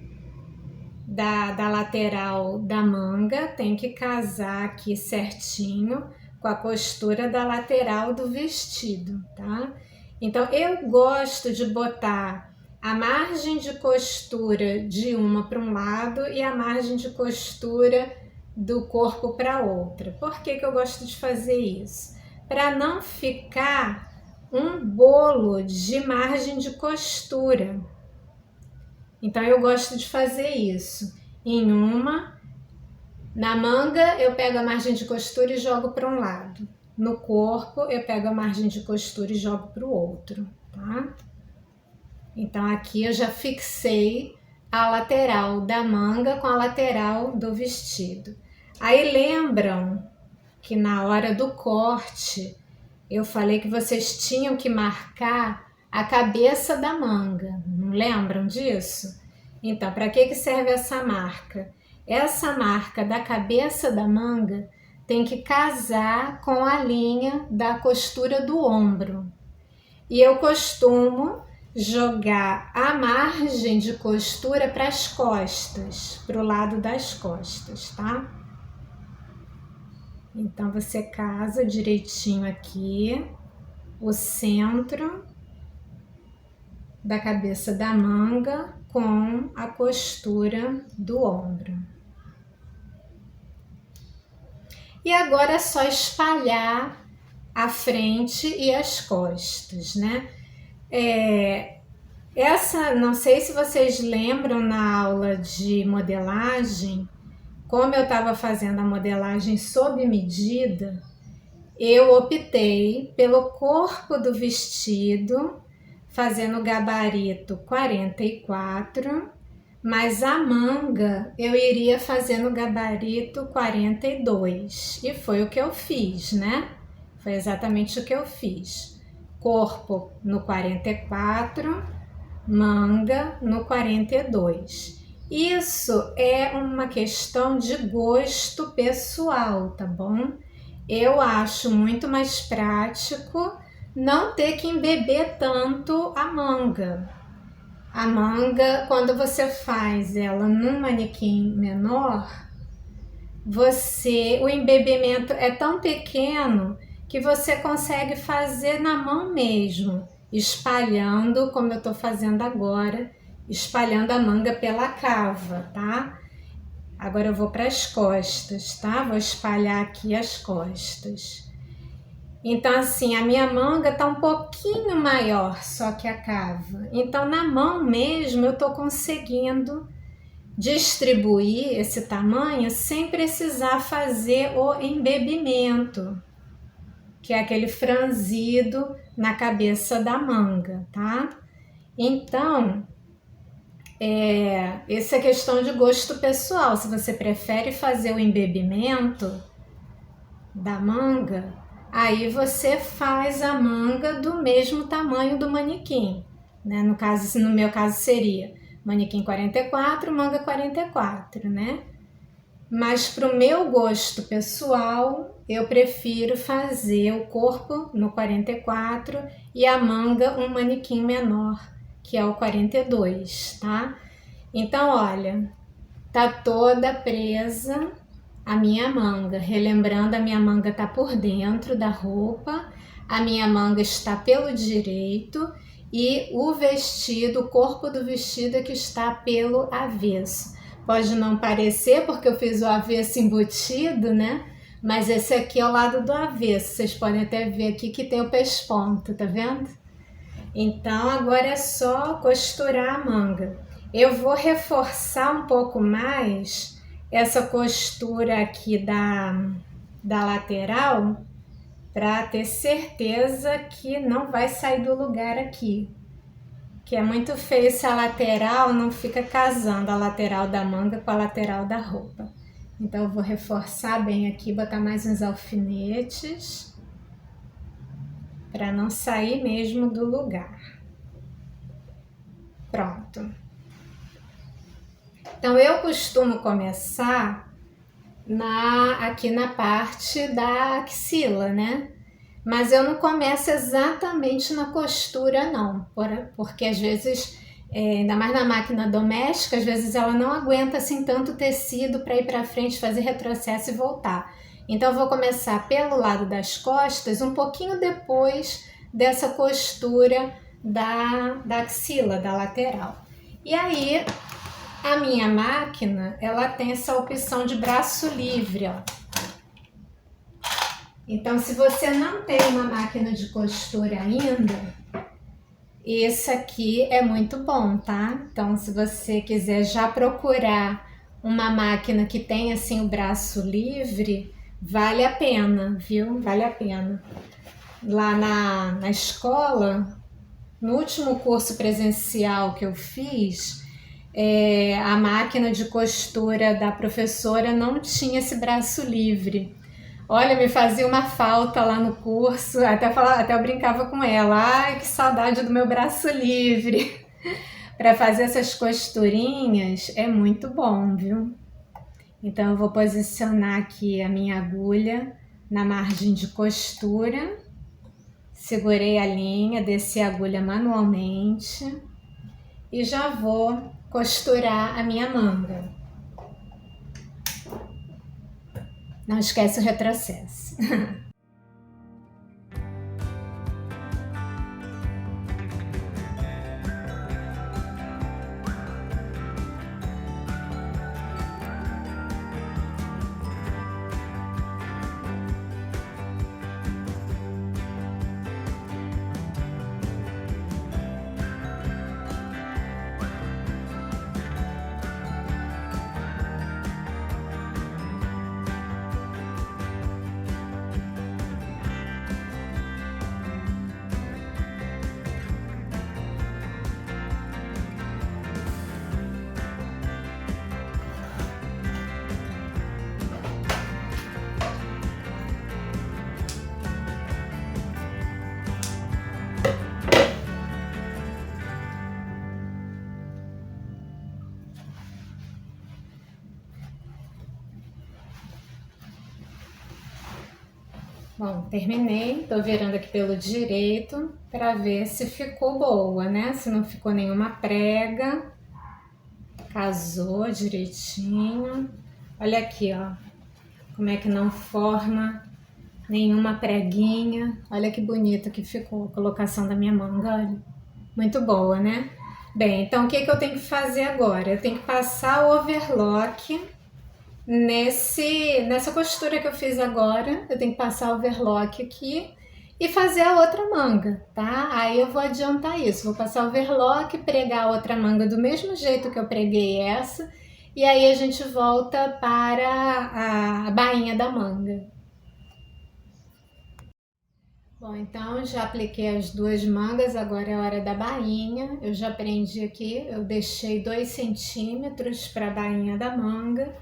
da lateral da manga tem que casar aqui certinho com a costura da lateral do vestido, tá? Então eu gosto de botar a margem de costura de uma para um lado e a margem de costura do corpo para outra. Por que que eu gosto de fazer isso? Para não ficar um bolo de margem de costura. Então eu gosto de fazer isso. Em uma, na manga eu pego a margem de costura e jogo para um lado. No corpo eu pego a margem de costura e jogo para o outro, tá? Então aqui eu já fixei a lateral da manga com a lateral do vestido. Aí lembram que na hora do corte eu falei que vocês tinham que marcar a cabeça da manga, não lembram disso? Então, para que serve essa marca? Essa marca da cabeça da manga tem que casar com a linha da costura do ombro. E eu costumo jogar a margem de costura para as costas, para o lado das costas, tá? Então você casa direitinho aqui o centro da cabeça da manga com a costura do ombro. E agora é só espalhar a frente e as costas, né? Não sei se vocês lembram na aula de modelagem, como eu estava fazendo a modelagem sob medida, eu optei pelo corpo do vestido fazendo gabarito 44, mas a manga eu iria fazer no gabarito 42. E foi o que eu fiz, né? Foi exatamente o que eu fiz. Corpo no 44, manga no 42. Isso é uma questão de gosto pessoal, tá bom? Eu acho muito mais prático não ter que embeber tanto a manga. A manga, quando você faz ela num manequim menor, o embebimento é tão pequeno que você consegue fazer na mão mesmo, espalhando, como eu estou fazendo agora, espalhando a manga pela cava, tá? Agora eu vou para as costas, tá? Vou espalhar aqui as costas. Então, assim, a minha manga tá um pouquinho maior só que a cava. Então, na mão mesmo, eu tô conseguindo distribuir esse tamanho sem precisar fazer o embebimento, que é aquele franzido na cabeça da manga, tá? Então, essa é questão de gosto pessoal. Se você prefere fazer o embebimento da manga, aí você faz a manga do mesmo tamanho do manequim, né? No meu caso seria manequim 44, manga 44, né? Mas para o meu gosto pessoal, eu prefiro fazer o corpo no 44 e a manga um manequim menor, que é o 42, tá? Então, olha, tá toda presa a minha manga. Relembrando, a minha manga está por dentro da roupa, a minha manga está pelo direito e o vestido, o corpo do vestido é que está pelo avesso. Pode não parecer porque eu fiz o avesso embutido, né? Mas esse aqui é o lado do avesso. Vocês podem até ver aqui que tem o pesponto, tá vendo? Então agora é só costurar a manga. Eu vou reforçar um pouco mais essa costura aqui da lateral para ter certeza que não vai sair do lugar aqui. Que é muito feio se a lateral não fica casando a lateral da manga com a lateral da roupa. Então eu vou reforçar bem aqui, botar mais uns alfinetes para não sair mesmo do lugar. Pronto. Então eu costumo começar aqui na parte da axila, né? Mas eu não começo exatamente na costura não, porque às vezes, ainda mais na máquina doméstica, às vezes ela não aguenta assim tanto tecido para ir para frente, fazer retrocesso e voltar. Então eu vou começar pelo lado das costas, um pouquinho depois dessa costura da axila, da lateral. E aí a minha máquina, ela tem essa opção de braço livre, ó. Então, se você não tem uma máquina de costura ainda, esse aqui é muito bom, tá? Então, se você quiser já procurar uma máquina que tem assim o braço livre, vale a pena, viu? Vale a pena. Lá na escola, no último curso presencial que eu fiz, a máquina de costura da professora não tinha esse braço livre. Olha, me fazia uma falta lá no curso, até eu brincava com ela, ai, que saudade do meu braço livre. Para fazer essas costurinhas é muito bom, viu? Então eu vou posicionar aqui a minha agulha na margem de costura, segurei a linha, desci a agulha manualmente e já vou costurar a minha manga. Não esquece o retrocesso. Bom, terminei, tô virando aqui pelo direito para ver se ficou boa, né? Se não ficou nenhuma prega, casou direitinho. Olha aqui, ó, como é que não forma nenhuma preguinha. Olha que bonito que ficou a colocação da minha manga, olha. Muito boa, né? Bem, então o que eu tenho que fazer agora? Eu tenho que passar o overlock nessa costura que eu fiz agora. Eu tenho que passar o overlock aqui e fazer a outra manga, tá? Aí eu vou adiantar isso, vou passar o overlock, pregar a outra manga do mesmo jeito que eu preguei essa, e aí a gente volta para a bainha da manga. Bom, então já apliquei as duas mangas, agora é a hora da bainha. Eu já prendi aqui, eu deixei 2 centímetros para a bainha da manga.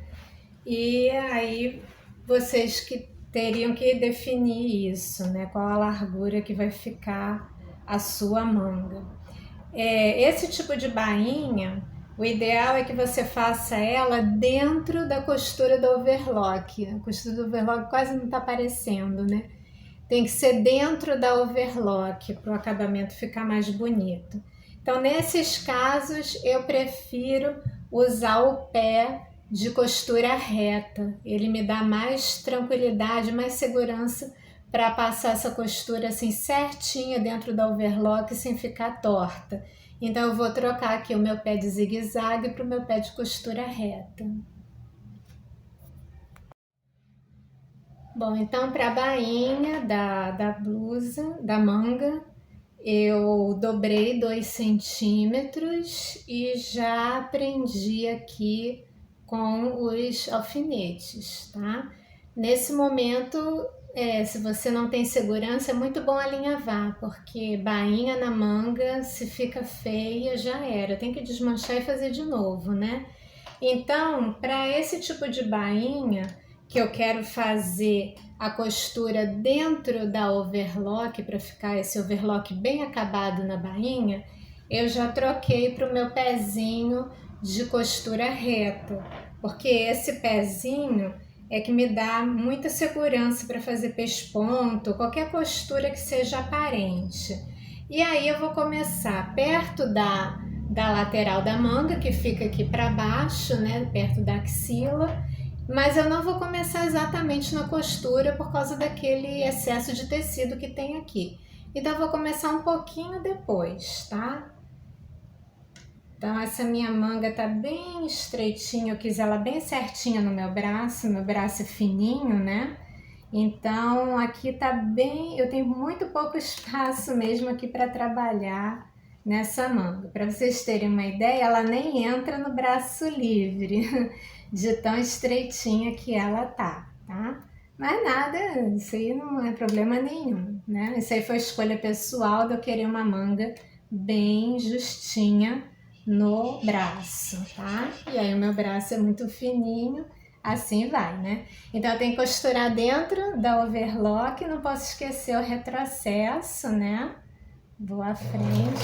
E aí vocês que teriam que definir isso, né? Qual a largura que vai ficar a sua manga. Esse tipo de bainha, o ideal é que você faça ela dentro da costura do overlock. A costura do overlock quase não está aparecendo, né? Tem que ser dentro da overlock para o acabamento ficar mais bonito. Então, nesses casos, eu prefiro usar o pé de costura reta. Ele me dá mais tranquilidade, mais segurança para passar essa costura assim certinha dentro da overlock sem ficar torta. Então, eu vou trocar aqui o meu pé de zigue-zague para o meu pé de costura reta. Bom, então para a bainha da blusa, da manga, eu dobrei 2 centímetros e já prendi aqui com os alfinetes, tá? Nesse momento, se você não tem segurança, é muito bom alinhavar, porque bainha na manga, se fica feia, já era. Tem que desmanchar e fazer de novo, né? Então, para esse tipo de bainha, que eu quero fazer a costura dentro da overlock, para ficar esse overlock bem acabado na bainha, eu já troquei para o meu pezinho de costura reta, porque esse pezinho é que me dá muita segurança para fazer pesponto, qualquer costura que seja aparente. E aí eu vou começar perto da lateral da manga, que fica aqui para baixo, né, perto da axila, mas eu não vou começar exatamente na costura por causa daquele excesso de tecido que tem aqui. Então eu vou começar um pouquinho depois, tá? Então essa minha manga tá bem estreitinha, eu quis ela bem certinha no meu braço é fininho, né? Então aqui tá bem, eu tenho muito pouco espaço mesmo aqui para trabalhar nessa manga. Para vocês terem uma ideia, ela nem entra no braço livre, de tão estreitinha que ela tá? Mas nada, isso aí não é problema nenhum, né? Isso aí foi escolha pessoal de eu querer uma manga bem justinha no braço, tá? E aí o meu braço é muito fininho, assim vai, né? Então eu tenho que costurar dentro da overlock, não posso esquecer o retrocesso, né? Vou à frente.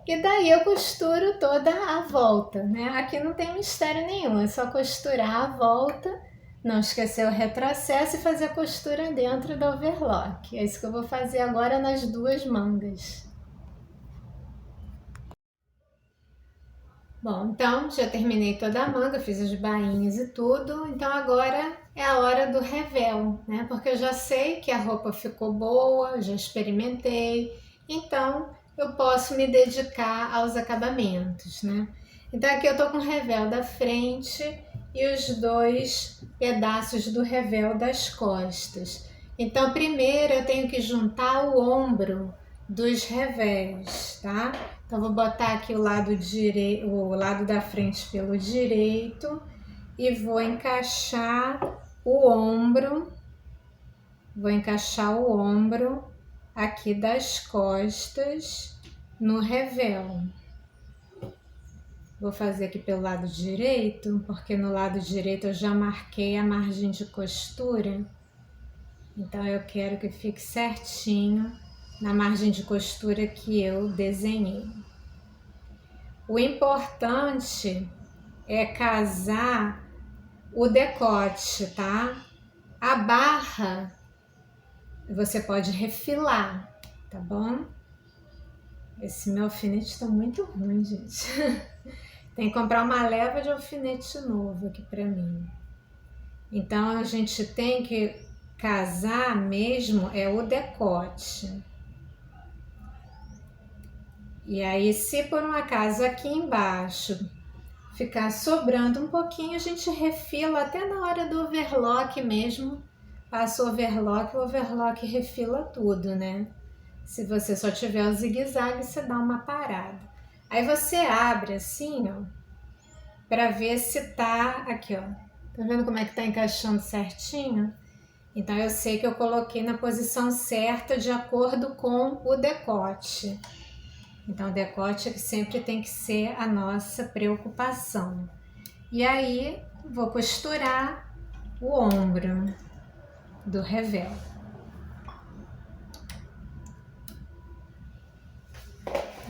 E daí eu costuro toda a volta, né? Aqui não tem mistério nenhum, é só costurar a volta, não esquecer o retrocesso e fazer a costura dentro da overlock. É isso que eu vou fazer agora nas duas mangas. Bom, então já terminei toda a manga, fiz as bainhas e tudo, então agora é a hora do revel, né? Porque eu já sei que a roupa ficou boa, já experimentei, então eu posso me dedicar aos acabamentos, né? Então aqui eu tô com o revel da frente e os 2 pedaços do revel das costas. Então primeiro eu tenho que juntar o ombro dos revés, tá? Então vou botar aqui o lado da frente pelo direito e vou encaixar o ombro, aqui das costas no revel. Vou fazer aqui pelo lado direito, porque no lado direito eu já marquei a margem de costura. Então eu quero que fique certinho na margem de costura que eu desenhei. O importante é casar o decote, tá? A barra você pode refilar, tá bom? Esse meu alfinete tá muito ruim, gente. Tem que comprar uma leva de alfinete novo aqui pra mim. Então a gente tem que casar mesmo o decote. E aí, se por um acaso aqui embaixo ficar sobrando um pouquinho, a gente refila até na hora do overlock mesmo. Passa o overlock refila tudo, né? Se você só tiver o zigue-zague, você dá uma parada. Aí você abre assim, ó, pra ver se tá aqui, ó. Tá vendo como é que tá encaixando certinho? Então eu sei que eu coloquei na posição certa de acordo com o decote. Então o decote sempre tem que ser a nossa preocupação. E aí vou costurar o ombro do revel.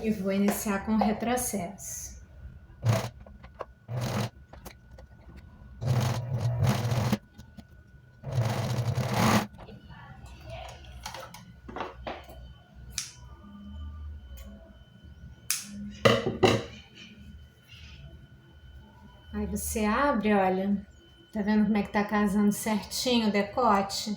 E vou iniciar com o retrocesso. Aí você abre, olha, tá vendo como é que tá casando certinho o decote?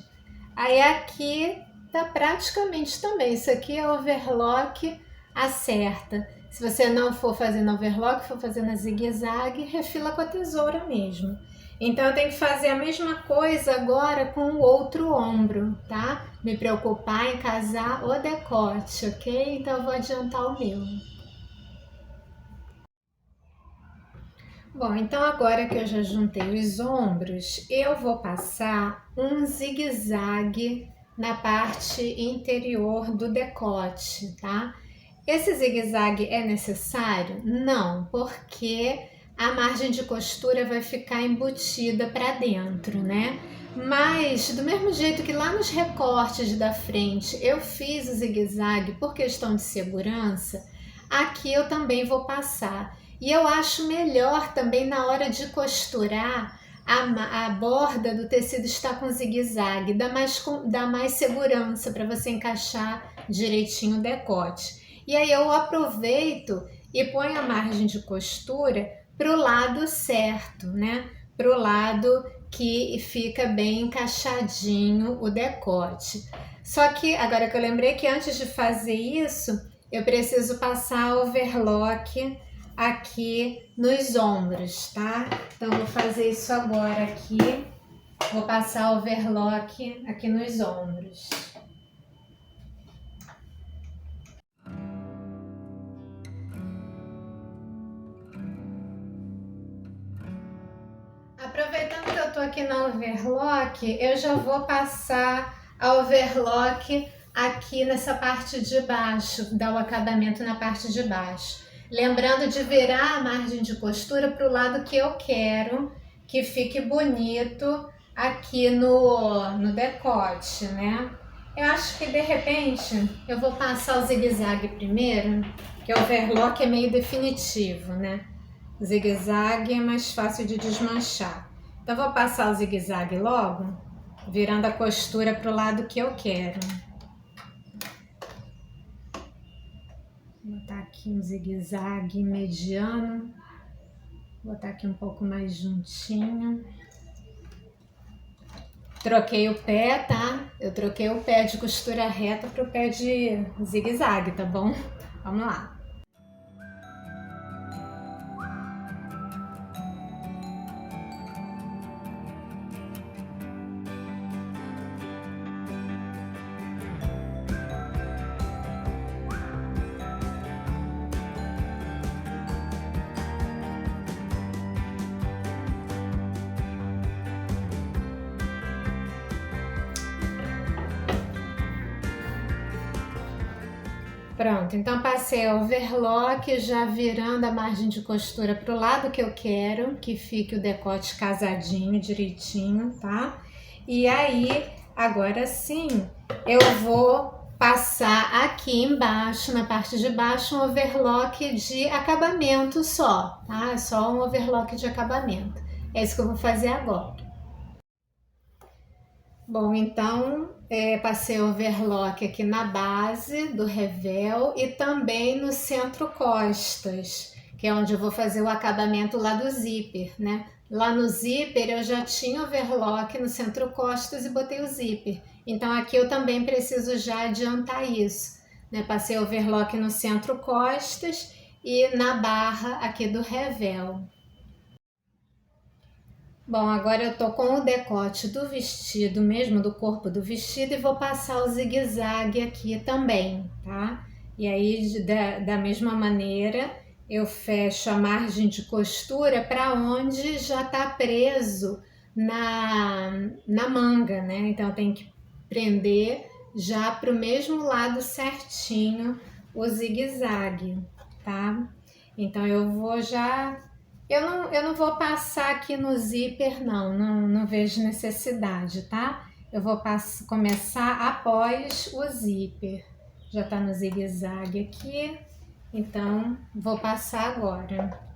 Aí aqui tá praticamente também, isso aqui é overlock, acerta. Se você não for fazendo overlock, for fazendo a zigue-zague, refila com a tesoura mesmo. Então eu tenho que fazer a mesma coisa agora com o outro ombro, tá? Me preocupar em casar o decote, ok? Então eu vou adiantar o meu. Bom, então agora que eu já juntei os ombros, eu vou passar um zigue-zague na parte interior do decote, tá? Esse zigue-zague é necessário? Não, porque a margem de costura vai ficar embutida para dentro, né? Mas do mesmo jeito que lá nos recortes da frente eu fiz o zigue-zague por questão de segurança, aqui eu também vou passar. E eu acho melhor também na hora de costurar a borda do tecido estar com zigue-zague, dá mais segurança para você encaixar direitinho o decote. E aí eu aproveito e ponho a margem de costura para o lado certo, né? Para o lado que fica bem encaixadinho o decote. Só que agora que eu lembrei que antes de fazer isso, eu preciso passar overlock aqui nos ombros, tá? Então vou fazer isso agora aqui. Vou passar overlock aqui nos ombros. Aproveitando que eu tô aqui na overlock, eu já vou passar a overlock aqui nessa parte de baixo, dar o acabamento na parte de baixo. Lembrando de virar a margem de costura para o lado que eu quero que fique bonito aqui no decote, né? Eu acho que de repente eu vou passar o zigue-zague primeiro, que o overlock é meio definitivo, né? O zigue-zague é mais fácil de desmanchar. Então vou passar o zigue-zague logo, virando a costura para o lado que eu quero. Vou botar aqui um zigue-zague mediano, vou botar aqui um pouco mais juntinho. Troquei o pé, tá? Eu troquei o pé de costura reta para o pé de zigue-zague, tá bom? Vamos lá. Pronto, então passei o overlock já virando a margem de costura para o lado que eu quero, que fique o decote casadinho, direitinho, tá? E aí, agora sim, eu vou passar aqui embaixo, na parte de baixo, um overlock de acabamento só, tá? Só um overlock de acabamento. É isso que eu vou fazer agora. Bom, então passei overlock aqui na base do revel e também no centro costas, que é onde eu vou fazer o acabamento lá do zíper, né? Lá no zíper eu já tinha overlock no centro costas e botei o zíper. Então aqui eu também preciso já adiantar isso, né? Passei overlock no centro costas e na barra aqui do revel. Bom, agora eu tô com o decote do vestido, mesmo do corpo do vestido, e vou passar o zigue-zague aqui também, tá? E aí, da mesma maneira, eu fecho a margem de costura para onde já tá preso na manga, né? Então, eu tenho que prender já pro mesmo lado certinho o zigue-zague, tá? Então, eu vou já eu não vou passar aqui no zíper, não vejo necessidade, tá? Eu vou começar após o zíper. Já tá no zigue-zague aqui, então vou passar agora.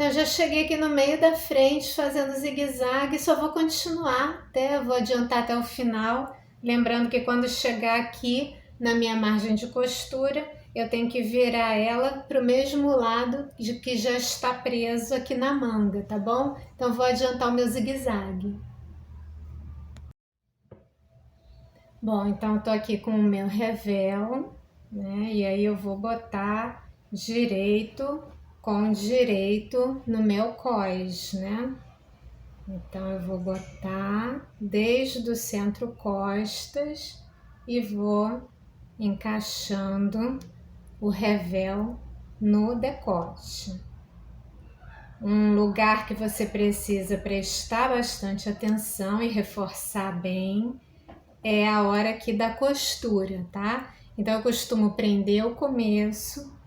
Então já cheguei aqui no meio da frente fazendo zigue-zague, só vou continuar vou adiantar até o final, lembrando que quando chegar aqui na minha margem de costura, eu tenho que virar ela para o mesmo lado de que já está preso aqui na manga, tá bom? Então vou adiantar o meu zigue-zague. Bom, então eu tô aqui com o meu revel, né? E aí eu vou botar direito com direito no meu cós, né? Então eu vou botar desde o centro costas e vou encaixando o revel no decote. Um lugar que você precisa prestar bastante atenção e reforçar bem é a hora aqui da costura, tá? Então eu costumo prender o começo,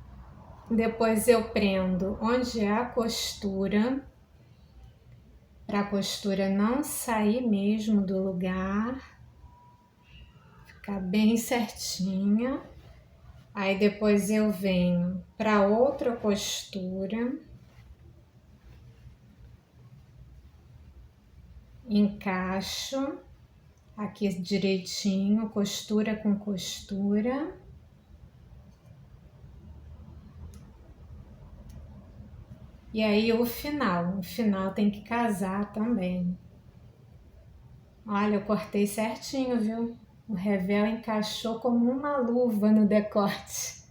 depois eu prendo onde é a costura, para a costura não sair mesmo do lugar, ficar bem certinha. Aí depois eu venho para outra costura, encaixo aqui direitinho, costura com costura. E aí o final tem que casar também. Olha, eu cortei certinho, viu? O revel encaixou como uma luva no decote.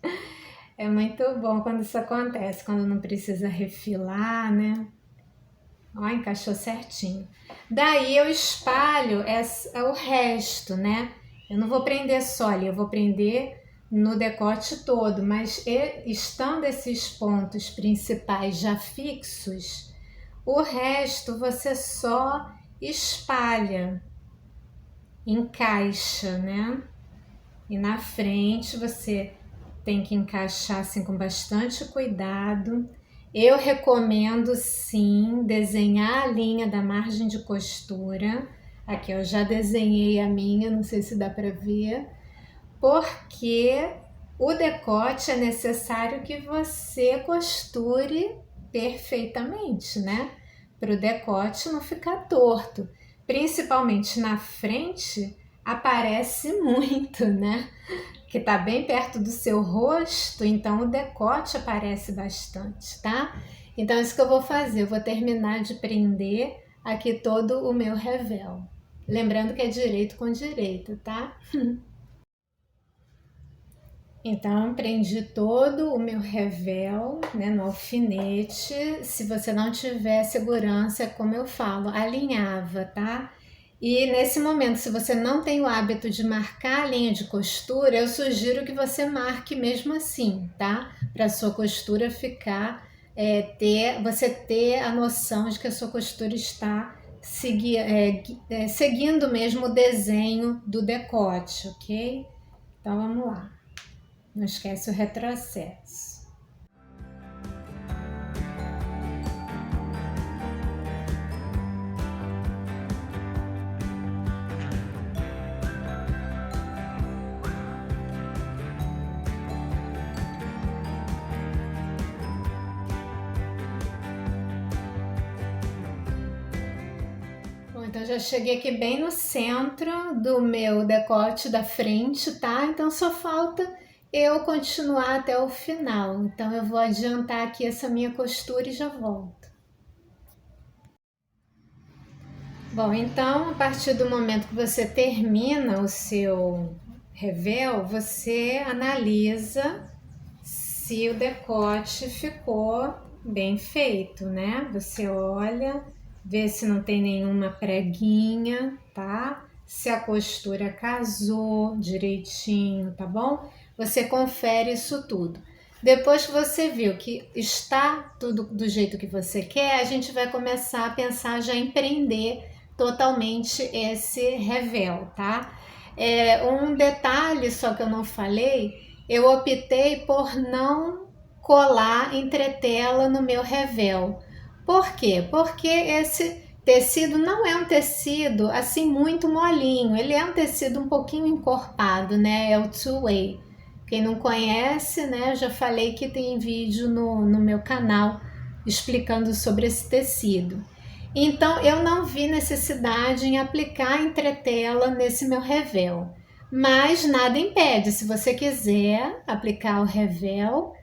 É muito bom quando isso acontece, quando não precisa refilar, né? Ó, encaixou certinho. Daí eu espalho o resto, né? Eu não vou prender só ali, eu vou prender no decote todo, mas estando esses pontos principais já fixos, o resto você só espalha, encaixa, né? E na frente você tem que encaixar assim com bastante cuidado. Eu recomendo sim desenhar a linha da margem de costura. Aqui eu já desenhei a minha, não sei se dá para ver, porque o decote é necessário que você costure perfeitamente, né? Para o decote não ficar torto. Principalmente na frente, aparece muito, né? Que tá bem perto do seu rosto, então o decote aparece bastante, tá? Então isso que eu vou fazer, eu vou terminar de prender aqui todo o meu revel. Lembrando que é direito com direito, tá? Então, prendi todo o meu revel, né, no alfinete. Se você não tiver segurança, como eu falo, alinhava, tá? E nesse momento, se você não tem o hábito de marcar a linha de costura, eu sugiro que você marque mesmo assim, tá? Para sua costura ficar, você ter a noção de que a sua costura está seguindo mesmo o desenho do decote, ok? Então vamos lá. Não esquece o retrocesso. Então já cheguei aqui bem no centro do meu decote da frente, tá? Então só falta eu continuar até o final. Então eu vou adiantar aqui essa minha costura e já volto. Bom, então a partir do momento que você termina o seu revel, você analisa se o decote ficou bem feito, né? Você olha, vê se não tem nenhuma preguinha, tá? Se a costura casou direitinho, tá bom? Você confere isso tudo. Depois que você viu que está tudo do jeito que você quer, a gente vai começar a pensar já em prender totalmente esse revel, tá? Um detalhe só que eu não falei, eu optei por não colar entretela no meu revel. Por quê? Porque esse tecido não é um tecido assim muito molinho, ele é um tecido um pouquinho encorpado, né? É o two-way. Quem não conhece, né? Eu já falei que tem vídeo no meu canal explicando sobre esse tecido. Então eu não vi necessidade em aplicar entretela nesse meu revel. Mas nada impede, se você quiser aplicar o revel,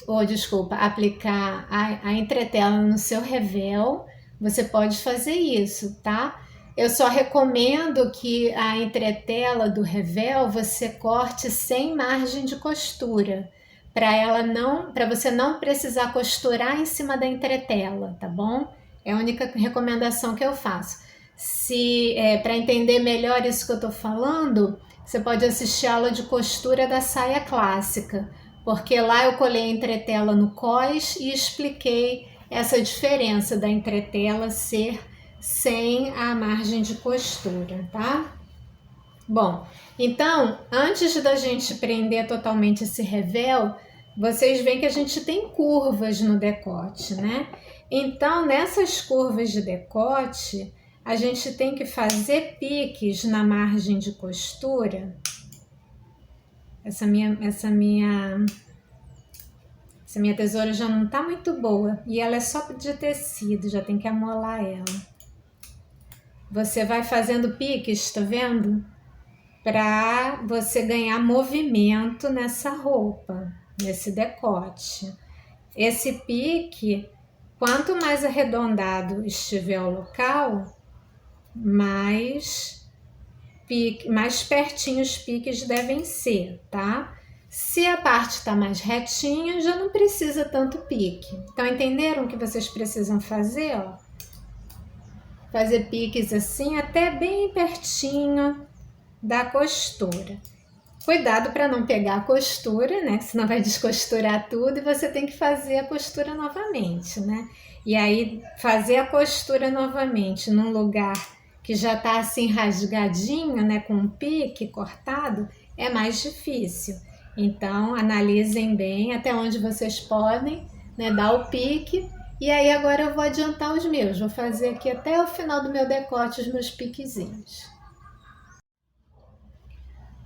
ou desculpa, aplicar a entretela no seu revel, você pode fazer isso, tá? Eu só recomendo que a entretela do revel você corte sem margem de costura, para você não precisar costurar em cima da entretela, tá bom? É a única recomendação que eu faço. Se para entender melhor isso que eu tô falando, você pode assistir a aula de costura da saia clássica, porque lá eu colei a entretela no cós e expliquei essa diferença da entretela ser sem a margem de costura, tá? Bom, então, antes da gente prender totalmente esse revel, vocês veem que a gente tem curvas no decote, né? Então, nessas curvas de decote, a gente tem que fazer piques na margem de costura. Essa minha tesoura já não tá muito boa e ela é só de tecido, já tem que amolar ela. Você vai fazendo piques, tá vendo? Para você ganhar movimento nessa roupa, nesse decote. Esse pique, quanto mais arredondado estiver o local, mais pertinho os piques devem ser, tá? Se a parte está mais retinha, já não precisa tanto pique. Então, entenderam o que vocês precisam fazer? Ó? Fazer piques assim, até bem pertinho da costura. Cuidado para não pegar a costura, né? Senão vai descosturar tudo e você tem que fazer a costura novamente, né? E aí, fazer a costura novamente num lugar que já está assim rasgadinho, né? Com um pique cortado, é mais difícil. Então, analisem bem até onde vocês podem, né? Dar o pique. E aí, agora eu vou adiantar os meus. Vou fazer aqui até o final do meu decote os meus piquezinhos.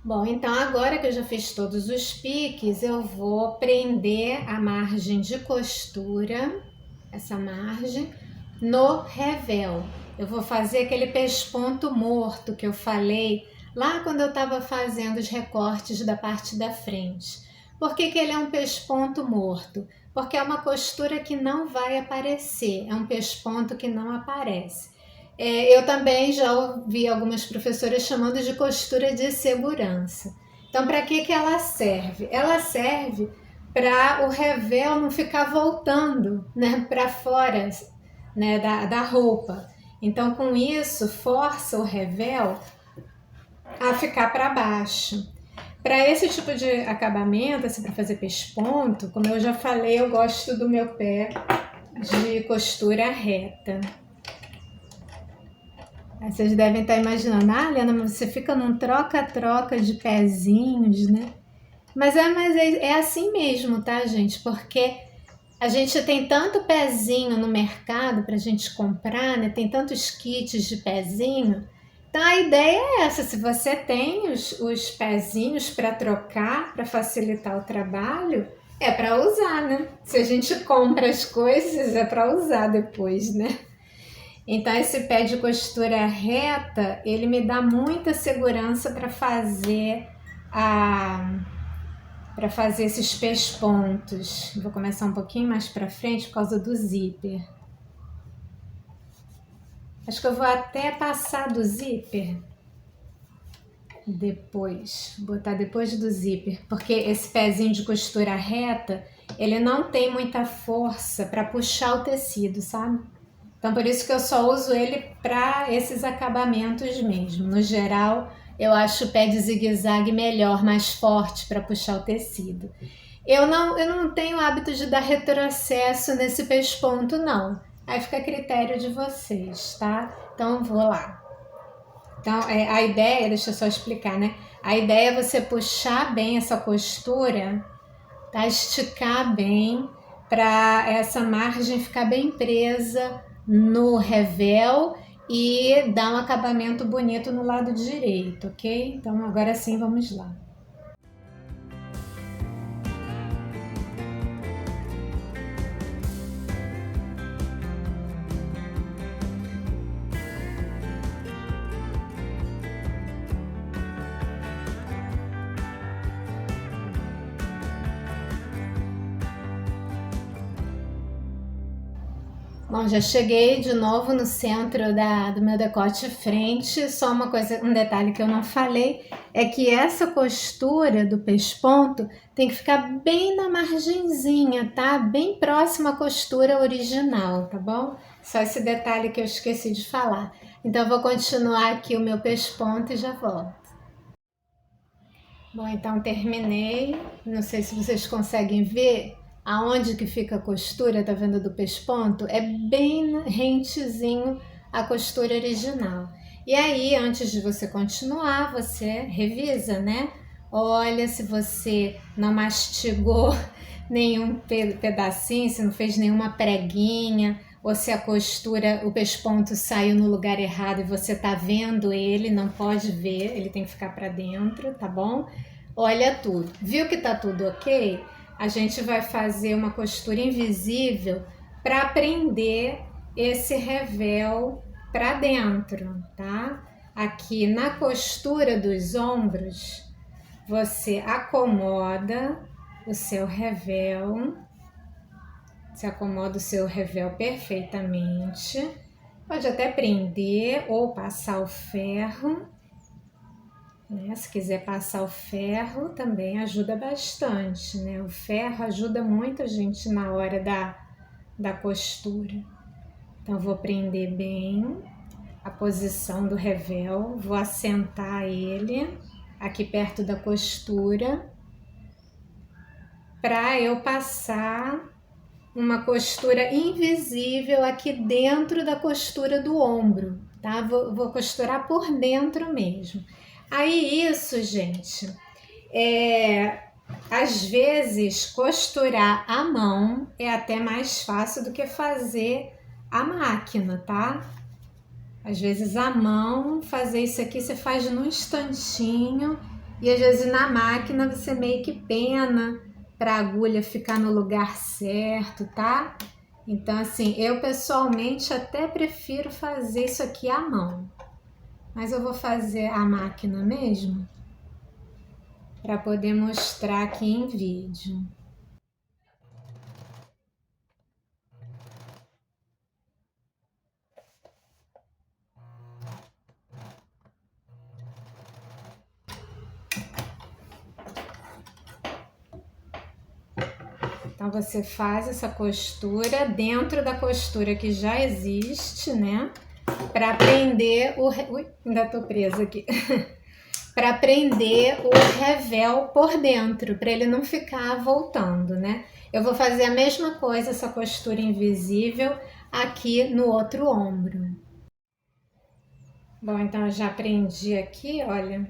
Bom, então agora que eu já fiz todos os piques, eu vou prender a margem de costura, essa margem, no revel. Eu vou fazer aquele pesponto morto que eu falei lá quando eu estava fazendo os recortes da parte da frente. Por que ele é um pesponto morto? Porque é uma costura que não vai aparecer, é um pesponto que não aparece. Eu também já ouvi algumas professoras chamando de costura de segurança. Então, para que ela serve? Ela serve para o revel não ficar voltando, né, para fora, né, da roupa. Então, com isso, força o revel a ficar para baixo. Para esse tipo de acabamento, assim, para fazer pesponto, como eu já falei, eu gosto do meu pé de costura reta. Aí vocês devem estar imaginando, Liana, mas você fica num troca-troca de pezinhos, né? Mas é assim mesmo, tá, gente? Porque a gente tem tanto pezinho no mercado pra gente comprar, né? Tem tantos kits de pezinho. Então a ideia é essa, se você tem os pezinhos para trocar, para facilitar o trabalho, é para usar, né? Se a gente compra as coisas, é para usar depois, né? Então esse pé de costura reta, ele me dá muita segurança para fazer esses pespontos. Vou começar um pouquinho mais para frente por causa do zíper. Acho que eu vou até passar do zíper depois, botar depois do zíper, porque esse pezinho de costura reta, ele não tem muita força para puxar o tecido, sabe? Então por isso que eu só uso ele para esses acabamentos mesmo. No geral, eu acho o pé de zigue-zague melhor, mais forte para puxar o tecido. Eu não tenho hábito de dar retrocesso nesse pesponto, não. Aí fica a critério de vocês, tá? Então vou lá. Então a ideia, deixa eu só explicar, né? A ideia é você puxar bem essa costura, tá? Esticar bem para essa margem ficar bem presa no revel e dar um acabamento bonito no lado direito, ok? Então agora sim, vamos lá. Bom, já cheguei de novo no centro do meu decote frente. Só uma coisa, um detalhe que eu não falei é que essa costura do pesponto tem que ficar bem na margenzinha, tá? Bem próxima à costura original, tá bom? Só esse detalhe que eu esqueci de falar. Então eu vou continuar aqui o meu pesponto e já volto. Bom, então terminei. Não sei se vocês conseguem ver. Aonde que fica a costura, tá vendo do pesponto? É bem rentezinho a costura original. E aí, antes de você continuar, você revisa, né? Olha se você não mastigou nenhum pedacinho, se não fez nenhuma preguinha, ou se a costura, o pesponto saiu no lugar errado e você tá vendo ele, não pode ver, ele tem que ficar para dentro, tá bom? Olha tudo. Viu que tá tudo ok? A gente vai fazer uma costura invisível para prender esse revel para dentro, tá? Aqui na costura dos ombros, você acomoda o seu revel, você acomoda o seu revel perfeitamente. Pode até prender ou passar o ferro. Né? Se quiser passar o ferro, também ajuda bastante, né? O ferro ajuda muito a gente na hora da costura. Então, vou prender bem a posição do revel, vou assentar ele aqui perto da costura, para eu passar uma costura invisível aqui dentro da costura do ombro, tá? Vou costurar por dentro mesmo. Aí isso, gente, às vezes costurar à mão é até mais fácil do que fazer à máquina, tá? Às vezes à mão, fazer isso aqui você faz num instantinho e às vezes na máquina você meio que pena para a agulha ficar no lugar certo, tá? Então assim, eu pessoalmente até prefiro fazer isso aqui à mão. Mas eu vou fazer a máquina mesmo para poder mostrar aqui em vídeo. Então você faz essa costura dentro da costura que já existe, né? Para prender o... Ui, ainda tô presa aqui. Para prender o revel por dentro, para ele não ficar voltando, né? Eu vou fazer a mesma coisa, essa costura invisível, aqui no outro ombro. Bom, então eu já prendi aqui, olha.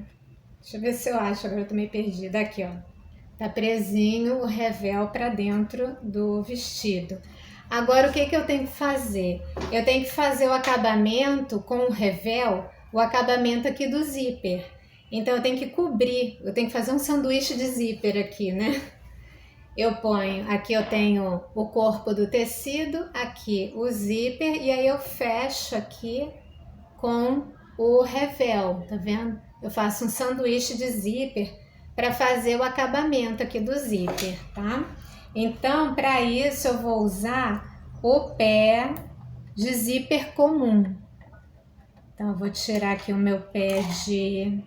Deixa eu ver se eu acho, agora eu tô meio perdida. Aqui, ó. Tá presinho o revel para dentro do vestido. Agora, o que eu tenho que fazer? Eu tenho que fazer o acabamento com o revel, o acabamento aqui do zíper. Então, eu tenho que cobrir, eu tenho que fazer um sanduíche de zíper aqui, né? eu ponho, aqui eu tenho o corpo do tecido, aqui o zíper, e aí eu fecho aqui com o revel, tá vendo? Eu faço um sanduíche de zíper para fazer o acabamento aqui do zíper, tá? Então, para isso eu vou usar o pé de zíper comum. Então, eu vou tirar aqui o meu pé de...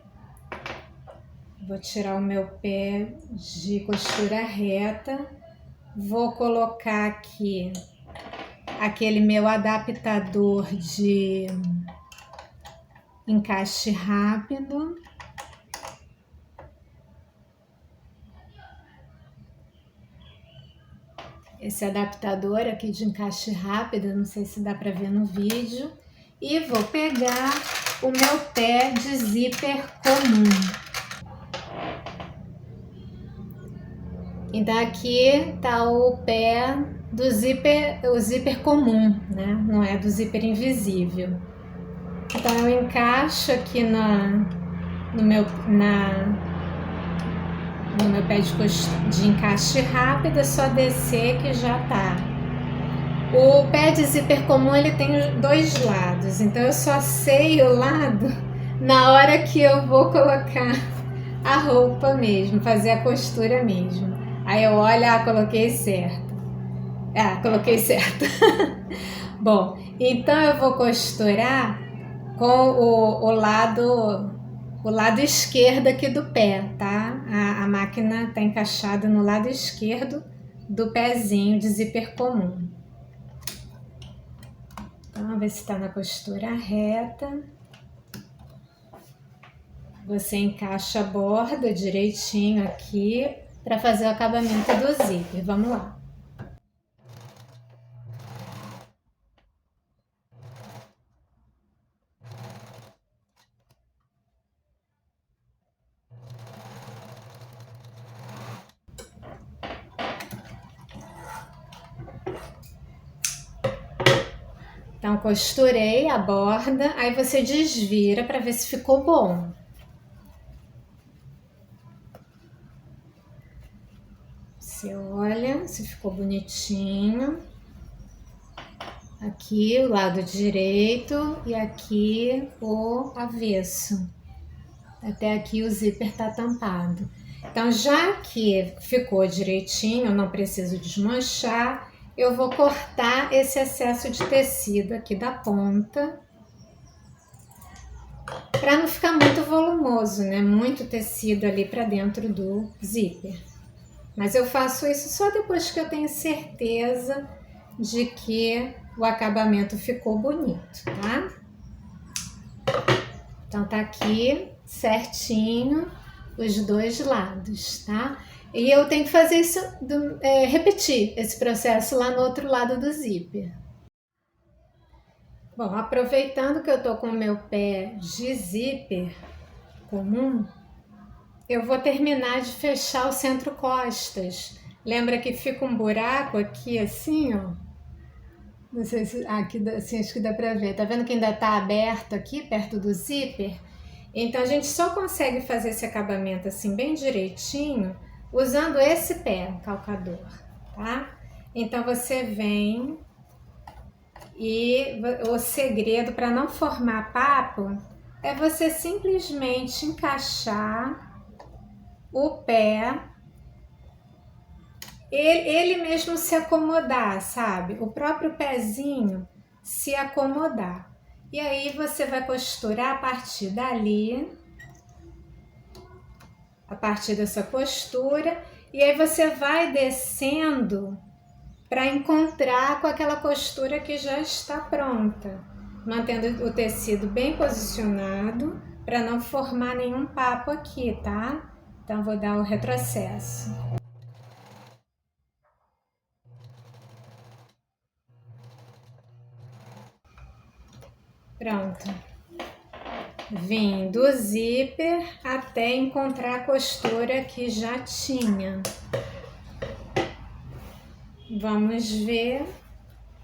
Vou tirar o meu pé de costura reta. Vou colocar aqui aquele meu adaptador de encaixe rápido. Esse adaptador aqui de encaixe rápido, não sei se dá para ver no vídeo. E vou pegar o meu pé de zíper comum. Então aqui tá o pé do zíper, o zíper comum, né? Não é do zíper invisível. Então eu encaixo aqui no meu pé de encaixe rápido, é só descer que já tá. O pé de zíper comum ele tem dois lados, então eu só sei o lado na hora que eu vou colocar a roupa mesmo, fazer a costura mesmo. Aí eu olho, coloquei certo. Coloquei certo. Bom, então eu vou costurar com o lado esquerdo aqui do pé, tá? A máquina está encaixada no lado esquerdo do pezinho de zíper comum. Então, vamos ver se está na costura reta. Você encaixa a borda direitinho aqui para fazer o acabamento do zíper. Vamos lá. Então, costurei a borda, aí você desvira para ver se ficou bom. Você olha se ficou bonitinho. Aqui o lado direito e aqui o avesso. Até aqui o zíper tá tampado. Então, já que ficou direitinho, não preciso desmanchar, eu vou cortar esse excesso de tecido aqui da ponta, para não ficar muito volumoso, né? Muito tecido ali para dentro do zíper. Mas eu faço isso só depois que eu tenho certeza de que o acabamento ficou bonito, tá? Então tá aqui certinho os dois lados, tá? E eu tenho que fazer isso, repetir esse processo lá no outro lado do zíper. Bom, aproveitando que eu tô com o meu pé de zíper comum, eu vou terminar de fechar o centro costas. Lembra que fica um buraco aqui assim, ó? Não sei se aqui assim, acho que dá pra ver. Tá vendo que ainda tá aberto aqui perto do zíper? Então a gente só consegue fazer esse acabamento assim bem direitinho usando esse pé calcador, tá? Então você vem e o segredo para não formar papo é você simplesmente encaixar o pé, ele mesmo se acomodar, sabe? O próprio pezinho se acomodar. E aí você vai costurar a partir dali, a partir dessa costura, e aí você vai descendo para encontrar com aquela costura que já está pronta, mantendo o tecido bem posicionado para não formar nenhum papo aqui, tá? Então vou dar o retrocesso. Pronto. Vim do zíper até encontrar a costura que já tinha. Vamos ver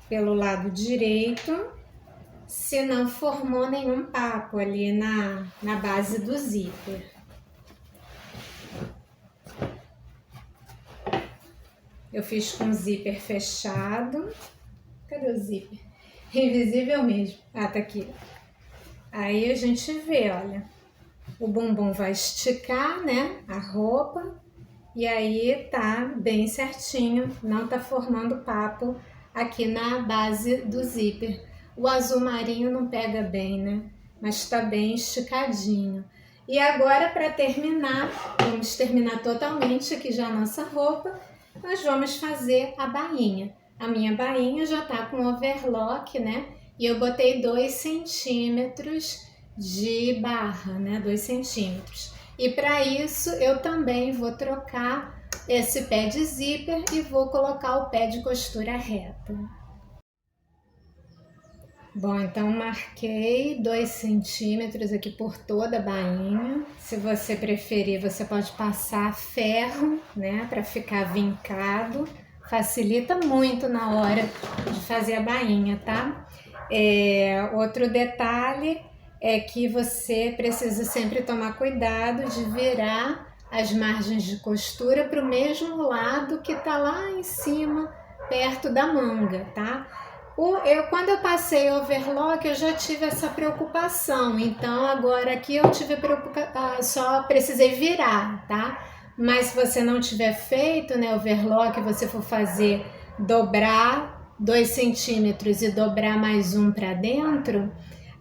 pelo lado direito se não formou nenhum papo ali na base do zíper. Eu fiz com zíper fechado. Cadê o zíper? Invisível mesmo. Ah, tá aqui. Aí a gente vê, olha. O bumbum vai esticar, né? A roupa. E aí tá bem certinho. Não tá formando papo aqui na base do zíper. O azul marinho não pega bem, né? Mas tá bem esticadinho. E agora, para terminar, vamos terminar totalmente aqui já a nossa roupa. Nós vamos fazer a bainha. A minha bainha já tá com overlock, né? E eu botei 2 centímetros de barra, né? 2 centímetros. E para isso eu também vou trocar esse pé de zíper e vou colocar o pé de costura reta. Bom, então marquei 2 centímetros aqui por toda a bainha. Se você preferir, você pode passar ferro, né, para ficar vincado. Facilita muito na hora de fazer a bainha, tá? Outro detalhe é que você precisa sempre tomar cuidado de virar as margens de costura para o mesmo lado que tá lá em cima, perto da manga, tá? Quando eu passei overlock, eu já tive essa preocupação. Então, agora aqui eu tive só precisei virar, tá? Mas se você não tiver feito, né, overlock, você for fazer dobrar 2 centímetros e dobrar mais um para dentro,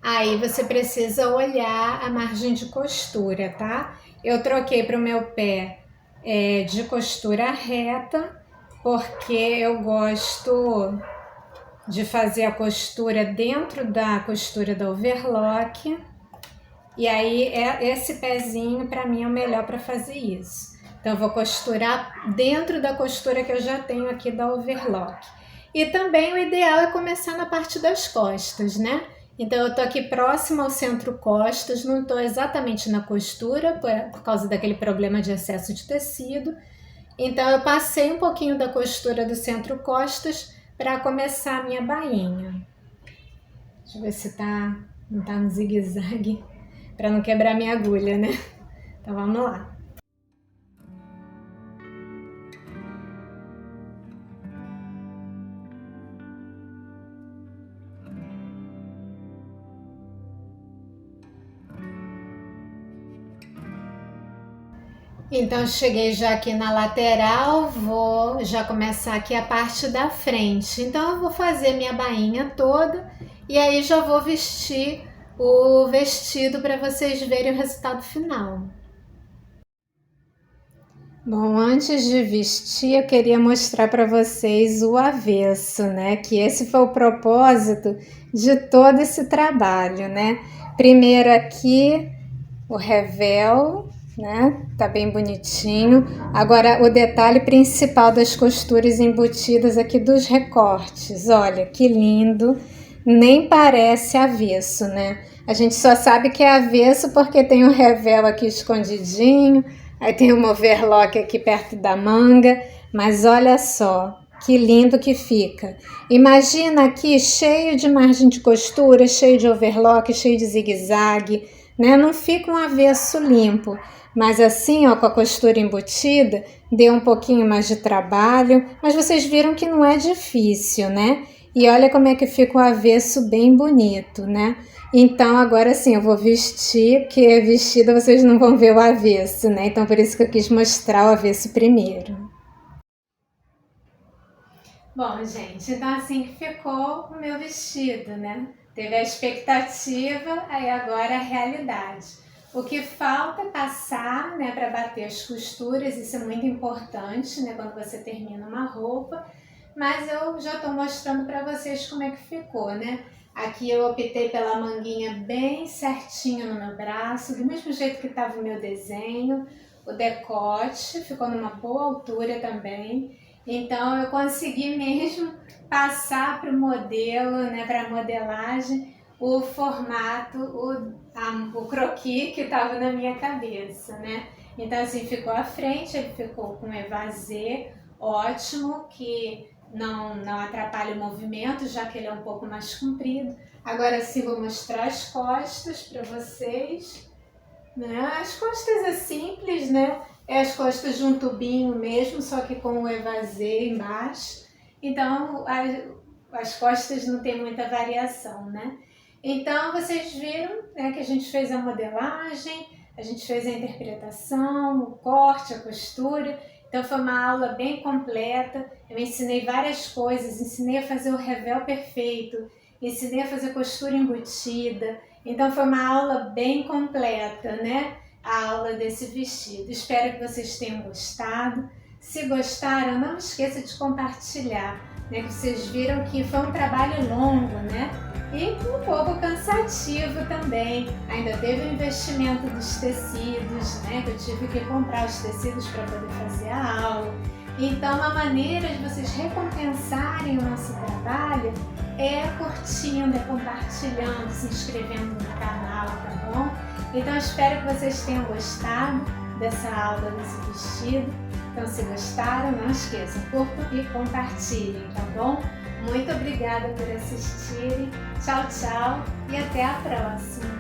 aí você precisa olhar a margem de costura, tá? Eu troquei para o meu pé de costura reta, porque eu gosto de fazer a costura dentro da costura da overlock. E aí esse pezinho para mim é o melhor para fazer isso. Então eu vou costurar dentro da costura que eu já tenho aqui da overlock. E também o ideal é começar na parte das costas, né? Então eu tô aqui próximo ao centro costas, não tô exatamente na costura por causa daquele problema de excesso de tecido. Então eu passei um pouquinho da costura do centro costas para começar a minha bainha. Deixa eu ver se não tá no zigue-zague, para não quebrar minha agulha, né? Então vamos lá. Então cheguei já aqui na lateral, vou já começar aqui a parte da frente. Então eu vou fazer minha bainha toda e aí já vou vestir o vestido para vocês verem o resultado final. Bom, antes de vestir, eu queria mostrar para vocês o avesso, né? Que esse foi o propósito de todo esse trabalho, né? Primeiro aqui o revel, né? Tá bem bonitinho. Agora o detalhe principal das costuras embutidas aqui dos recortes. Olha que lindo, nem parece avesso, né? A gente só sabe que é avesso porque tem o revel aqui escondidinho, aí tem uma overlock aqui perto da manga, mas olha só que lindo que fica. Imagina aqui cheio de margem de costura, cheio de overlock, cheio de zigue-zague, né? Não fica um avesso limpo, mas assim, ó, com a costura embutida, deu um pouquinho mais de trabalho, mas vocês viram que não é difícil, né? E olha como é que fica o avesso bem bonito, né? Então agora sim, eu vou vestir, porque vestida vocês não vão ver o avesso, né? Então por isso que eu quis mostrar o avesso primeiro. Bom, gente, então assim que ficou o meu vestido, né? Teve a expectativa, aí agora a realidade. O que falta é passar, né, para bater as costuras, isso é muito importante, né, quando você termina uma roupa. Mas eu já estou mostrando para vocês como é que ficou, né? Aqui eu optei pela manguinha bem certinho no meu braço, do mesmo jeito que estava o meu desenho. O decote ficou numa boa altura também. Então eu consegui mesmo passar para o modelo, né, para a modelagem, o formato, o croquis que estava na minha cabeça, né? Então assim ficou à frente, ele ficou com evasê ótimo, que não atrapalha o movimento, já que ele é um pouco mais comprido. Agora sim vou mostrar as costas para vocês, né? As costas é simples, né? É as costas de um tubinho mesmo, só que com o evasê embaixo. Então, as costas não tem muita variação, né? Então, vocês viram, né, que a gente fez a modelagem, a gente fez a interpretação, o corte, a costura. Então, foi uma aula bem completa. Eu ensinei várias coisas, ensinei a fazer o revel perfeito, ensinei a fazer costura embutida. Então, foi uma aula bem completa, né? A aula desse vestido. Espero que vocês tenham gostado. Se gostaram, não esqueça de compartilhar, né? Que vocês viram que foi um trabalho longo, né? E um pouco cansativo também. Ainda teve o investimento dos tecidos, né? Que eu tive que comprar os tecidos para poder fazer a aula. Então, uma maneira de vocês recompensarem o nosso trabalho é curtindo, é compartilhando, se inscrevendo no canal, tá bom? Então, espero que vocês tenham gostado dessa aula, desse vestido. Então, se gostaram, não esqueçam, curtam e compartilhem, tá bom? Muito obrigada por assistirem. Tchau, tchau e até a próxima!